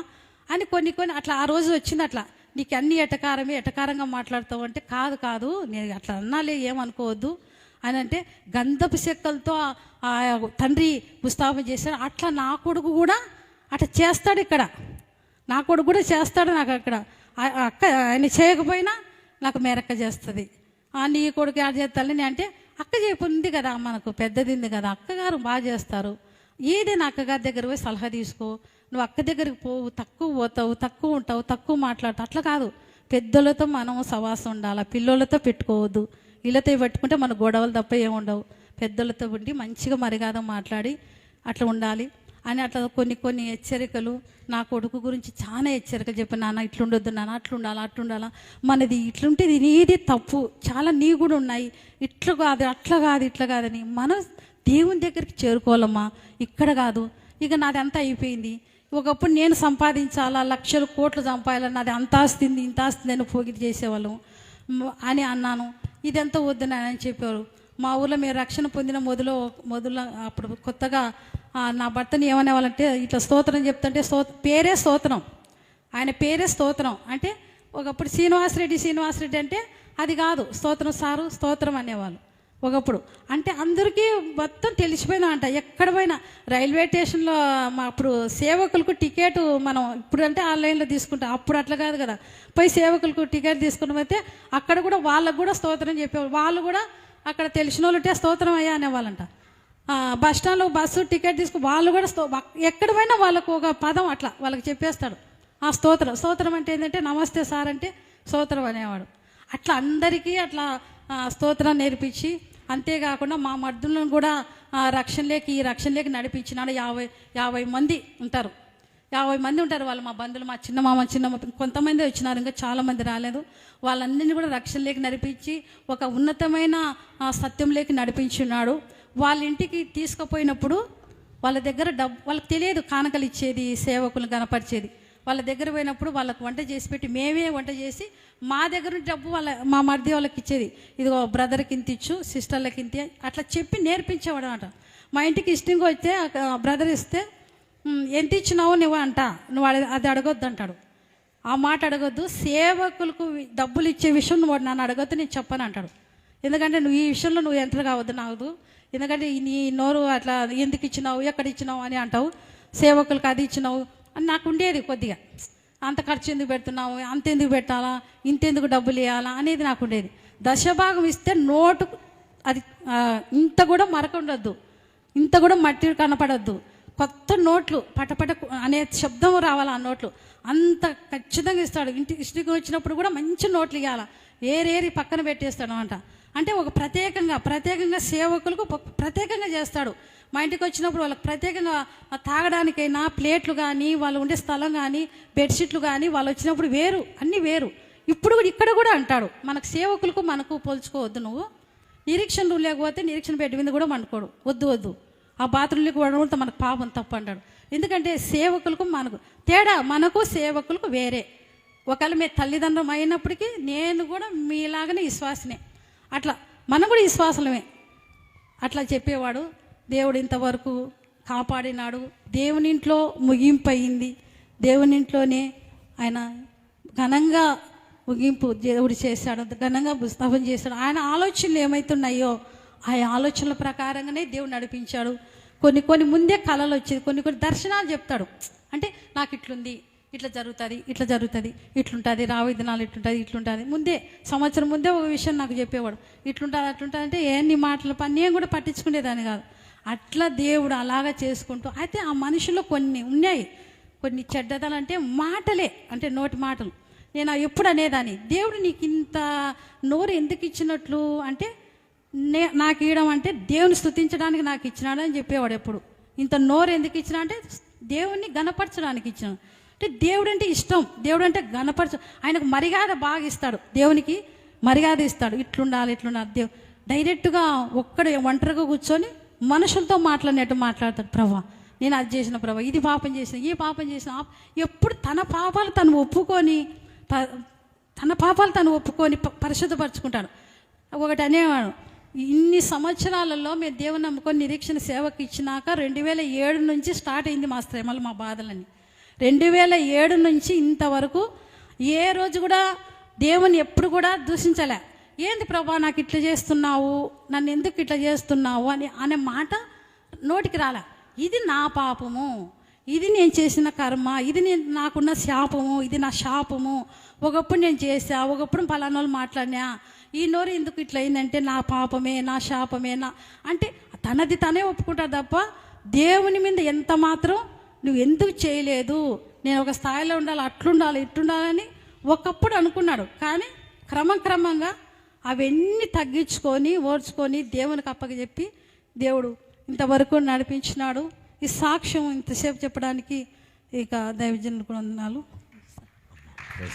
అని కొన్ని అట్లా ఆ రోజు వచ్చింది. అట్లా నీకు అన్ని ఎటకారంగా మాట్లాడతావు అంటే కాదు నేను అట్లా అన్నాలే, ఏమనుకోవద్దు అని అంటే గంధపు చెక్కలతో తండ్రి భూస్థాపన చేశాడు. అట్లా నా కొడుకు కూడా అట్లా చేస్తాడు, ఇక్కడ నా కొడుకు కూడా చేస్తాడు. నాకు అక్కడ అక్క ఆయన చేయకపోయినా నాకు మేరక్క చేస్తుంది. నీ కొడుకు యాడ్ చేస్తానని అంటే అక్క ఉంది కదా, మనకు పెద్దది ఉంది కదా, అక్కగారు బాగా చేస్తారు, ఏదైనా అక్కగారి దగ్గర పోయి సలహా తీసుకో, నువ్వు అక్క దగ్గరికి పోవు, తక్కువ పోతావు, తక్కువ ఉంటావు, తక్కువ మాట్లాడతావు. అట్లా కాదు, పెద్దలతో మనం సవాసం ఉండాలి, పిల్లలతో పెట్టుకోవద్దు. వీళ్ళతో పెట్టుకుంటే మన గొడవలు తప్ప ఏముండవు. పెద్దలతో ఉండి మంచిగా మర్యాద మాట్లాడి అట్లా ఉండాలి అని అట్లా కొన్ని హెచ్చరికలు నా కొడుకు గురించి చాలా హెచ్చరికలు చెప్పి, నాన్న ఇట్లుండొద్దు, నాన్న అట్లుండాలా, అట్లుండాలా, మనది ఇట్లుంటే ఇది నీది తప్పు, చాలా నీ కూడా ఉన్నాయి, ఇట్లా కాదు, అట్లా కాదు, ఇట్లా కాదని మనం దేవుని దగ్గరికి చేరుకోవాలమ్మా. ఇక్కడ కాదు, ఇక నాది అంతా అయిపోయింది. ఒకప్పుడు నేను సంపాదించాలా, లక్షలు కోట్లు సంపాదాలని, నాది అంత ఆస్తుంది ఇంత ఆస్తుంది అని పోగిటి చేసేవాళ్ళం అని అన్నాను. ఇదంతా వద్దు అని చెప్పారు. మా ఊర్లో మీరు రక్షణ పొందిన మొదలు అప్పుడు కొత్తగా నా భర్తని ఏమనేవాళ్ళంటే, ఇట్లా స్తోత్రం చెప్తుంటే పేరే స్తోత్రం, ఆయన పేరే స్తోత్రం అంటే, ఒకప్పుడు శ్రీనివాసరెడ్డి అంటే అది కాదు, స్తోత్రం సారు స్తోత్రం అనేవాళ్ళు ఒకప్పుడు. అంటే అందరికీ మొత్తం తెలిసిపోయినా అంట. ఎక్కడ పోయినా రైల్వే స్టేషన్లో అప్పుడు సేవకులకు టికెట్ మనం ఇప్పుడు అంటే ఆన్లైన్లో తీసుకుంటాం, అప్పుడు అట్లా కాదు కదా, పోయి సేవకులకు టికెట్ తీసుకుని పోతే అక్కడ కూడా వాళ్ళకు కూడా స్తోత్రం చెప్పేవాళ్ళు. వాళ్ళు కూడా అక్కడ తెలిసిన వాళ్ళు ఉంటే స్తోత్రం అయ్యా అనేవాళ్ళంట. బస్ స్టాండ్లో బస్సు టికెట్ తీసుకుని వాళ్ళు కూడా ఎక్కడ పోయినా వాళ్ళకు ఒక పదం అట్లా వాళ్ళకి చెప్పేస్తాడు. ఆ స్తోత్రం అంటే ఏంటంటే నమస్తే సార్ అంటే స్తోత్రం అనేవాడు. అట్లా అందరికీ అట్లా స్తోత్రం నేర్పించి, అంతేకాకుండా మా మర్దులను కూడా ఈ రక్షణలోకి నడిపించినాడు. 50 మంది ఉంటారు, 50 మంది ఉంటారు వాళ్ళు, మా బంధువులు, మా చిన్నమ్మ కొంతమంది వచ్చినారు, ఇంకా చాలామంది రాలేదు. వాళ్ళందరినీ కూడా రక్షణలోకి నడిపించి ఒక ఉన్నతమైన సత్యంలోకి నడిపించున్నాడు. వాళ్ళ ఇంటికి తీసుకుపోయినప్పుడు వాళ్ళ దగ్గర వాళ్ళకి తెలియదు కానుకలు ఇచ్చేది, సేవకులను గనపరిచేది. వాళ్ళ దగ్గర పోయినప్పుడు వాళ్ళకు వంట చేసి పెట్టి, మేమే వంట చేసి మా దగ్గర డబ్బు మా మరిది వాళ్ళకి ఇచ్చేది, ఇదిగో బ్రదర్కి ఇంత ఇచ్చు, సిస్టర్లకి ఇంత, అట్లా చెప్పి నేర్పించేవాడు అనమాట. మా ఇంటికి ఇష్టంగా వస్తే బ్రదర్ ఇస్తే, ఎంత ఇచ్చినావు నువ్వు అంట, నువ్వు అది అడగొద్దు అంటాడు. ఆ మాట అడగొద్దు, సేవకులకు డబ్బులు ఇచ్చే విషయం నువ్వు నన్ను అడగొద్దు, నేను చెప్పను అంటాడు. ఎందుకంటే నువ్వు ఈ విషయంలో నువ్వు ఎంటర్ కావద్దు నాకు, ఎందుకంటే నీ నోరు అట్లా ఎందుకు ఇచ్చినావు, ఎక్కడ ఇచ్చినావు అని అంటావు, సేవకులకు అది ఇచ్చినావు అని నాకు ఉండేది కొద్దిగా. అంత ఖర్చు ఎందుకు పెడుతున్నావు, అంత ఎందుకు పెట్టాలా, ఇంతెందుకు డబ్బులు ఇవ్వాలా అనేది నాకు ఉండేది. దశభాగం ఇస్తే నోటు అది ఇంత కూడా మరకుండొద్దు, ఇంత కూడా మట్టి కనపడొద్దు, కొత్త నోట్లు పటపట అనే శబ్దం రావాలి ఆ నోట్లు, అంత ఖచ్చితంగా ఇస్తాడు. ఇంటికి వచ్చినప్పుడు కూడా మంచి నోట్లు ఇవ్వాలా, ఏరేరి పక్కన పెట్టేస్తాడు అంట. అంటే ఒక ప్రత్యేకంగా సేవకులకు ప్రత్యేకంగా చేస్తాడు. మా ఇంటికి వచ్చినప్పుడు వాళ్ళకి ప్రత్యేకంగా తాగడానికైనా ప్లేట్లు కానీ, వాళ్ళు ఉండే స్థలం కానీ, బెడ్షీట్లు కానీ, వాళ్ళు వచ్చినప్పుడు వేరు, అన్నీ వేరు. ఇప్పుడు కూడా ఇక్కడ కూడా అంటాడు, మనకు సేవకులకు మనకు పోల్చుకోవద్దు, నువ్వు నిరీక్షణ లేకపోతే నిరీక్షణ బెడ్ మీద కూడా వండుకోడు, వద్దు ఆ బాత్రూంలోకి వండుకుంటే మనకు పాపం తప్పు అంటాడు. ఎందుకంటే సేవకులకు మనకు తేడా, మనకు సేవకులకు వేరే. ఒకవేళ మీ తల్లిదండ్రులు అయినప్పటికీ నేను కూడా మీలాగనే విశ్వాసనే, అట్లా మనం కూడా విశ్వాసమే అట్లా చెప్పేవాడు. దేవుడు ఇంతవరకు కాపాడినాడు. దేవుని ఇంట్లో ముగింపు అయింది, దేవుని ఇంట్లోనే ఆయన ఘనంగా ముగింపు దేవుడు చేశాడు, ఘనంగా పుస్తకం చేశాడు. ఆయన ఆలోచనలు ఏమవుతున్నాయో ఆ ఆలోచనల ప్రకారంగానే దేవుడు నడిపించాడు. కొన్ని ముందే కళలు వచ్చేది, కొన్ని దర్శనాలు చెప్తాడు. అంటే నాకు ఇట్లుంది, ఇట్లా జరుగుతుంది, ఇట్లుంటుంది, రాబోయే దినాలు ఇట్లుంటుంది, ముందే సంవత్సరం ముందే ఒక విషయం నాకు చెప్పేవాడు, అట్లుంటుంది అంటే నీ మాటలు నేను కూడా పట్టించుకునేదాన్ని కాదు. అట్లా దేవుడు అలాగా చేసుకుంటూ, అయితే ఆ మనుషుల్లో కొన్ని ఉన్నాయి, కొన్ని చెడ్డదలు అంటే మాటలే, అంటే నోటి మాటలు. నేను ఎప్పుడు అనేదాన్ని, దేవుడు నీకు ఇంత నోరు ఎందుకు ఇచ్చినట్లు అంటే, నాకు ఇవ్వడం అంటే దేవుని స్తుతించడానికి నాకు ఇచ్చినాడు అని చెప్పేవాడు. ఎప్పుడు ఇంత నోరు ఎందుకు ఇచ్చినా అంటే దేవుణ్ణి గణపరచడానికి ఇచ్చినాడు. అంటే దేవుడు అంటే ఇష్టం, దేవుడు అంటే ఆయనకు మర్యాద బాగా ఇస్తాడు, దేవునికి మర్యాద ఇస్తాడు. ఇట్లుండాలి దేవుడు డైరెక్ట్గా ఒంటరిగా కూర్చొని మనుషులతో మాట్లాడినట్టు మాట్లాడతాడు. ప్రభా నేను అది చేసిన, ప్రభా ఇది పాపం చేసిన, ఈ పాపం చేసిన, ఎప్పుడు తన పాపాలు తను ఒప్పుకొని పరిశుద్ధపరచుకుంటాడు. ఒకటి అనేవాడు, ఇన్ని సంవత్సరాలలో మేము దేవుని నమ్ముకొని నిరీక్షణ సేవకు ఇచ్చినాక 2007 నుంచి స్టార్ట్ అయింది మా శ్రమలు, మా బాధలని. 2007 నుంచి ఇంతవరకు ఏ రోజు కూడా దేవుని ఎప్పుడు కూడా దూషించలే. ఏంది ప్రభా నాకు ఇట్లా చేస్తున్నావు, నన్ను ఎందుకు ఇట్లా చేస్తున్నావు అనే మాట నోటికి రాలే. ఇది నా పాపము, ఇది నేను చేసిన కర్మ, ఇది నాకున్న శాపము, ఇది నా శాపము. ఒకప్పుడు నేను చేసా, ఒకప్పుడు పలానా వాళ్ళు మాట్లాడినా, ఈ నోరు ఎందుకు ఇట్లా అయిందంటే నా పాపమే, నా శాపమే, అంటే తనది తనే ఒప్పుకుంటాడు తప్ప దేవుని మీద ఎంత మాత్రం నువ్వు ఎందుకు చేయలేదు, నేను ఒక స్థాయిలో ఉండాలి, అట్లుండాలి, ఇట్లుండాలని ఒకప్పుడు అనుకున్నాడు. కానీ క్రమంగా అవన్నీ తగ్గించుకొని ఓర్చుకొని దేవునికి అప్పగచెప్పి దేవుడు ఇంతవరకు నడిపించినాడు. ఈ సాక్ష్యం ఇంతసేపు చెప్పడానికి ఇక దైవజనులకు వందనాలు.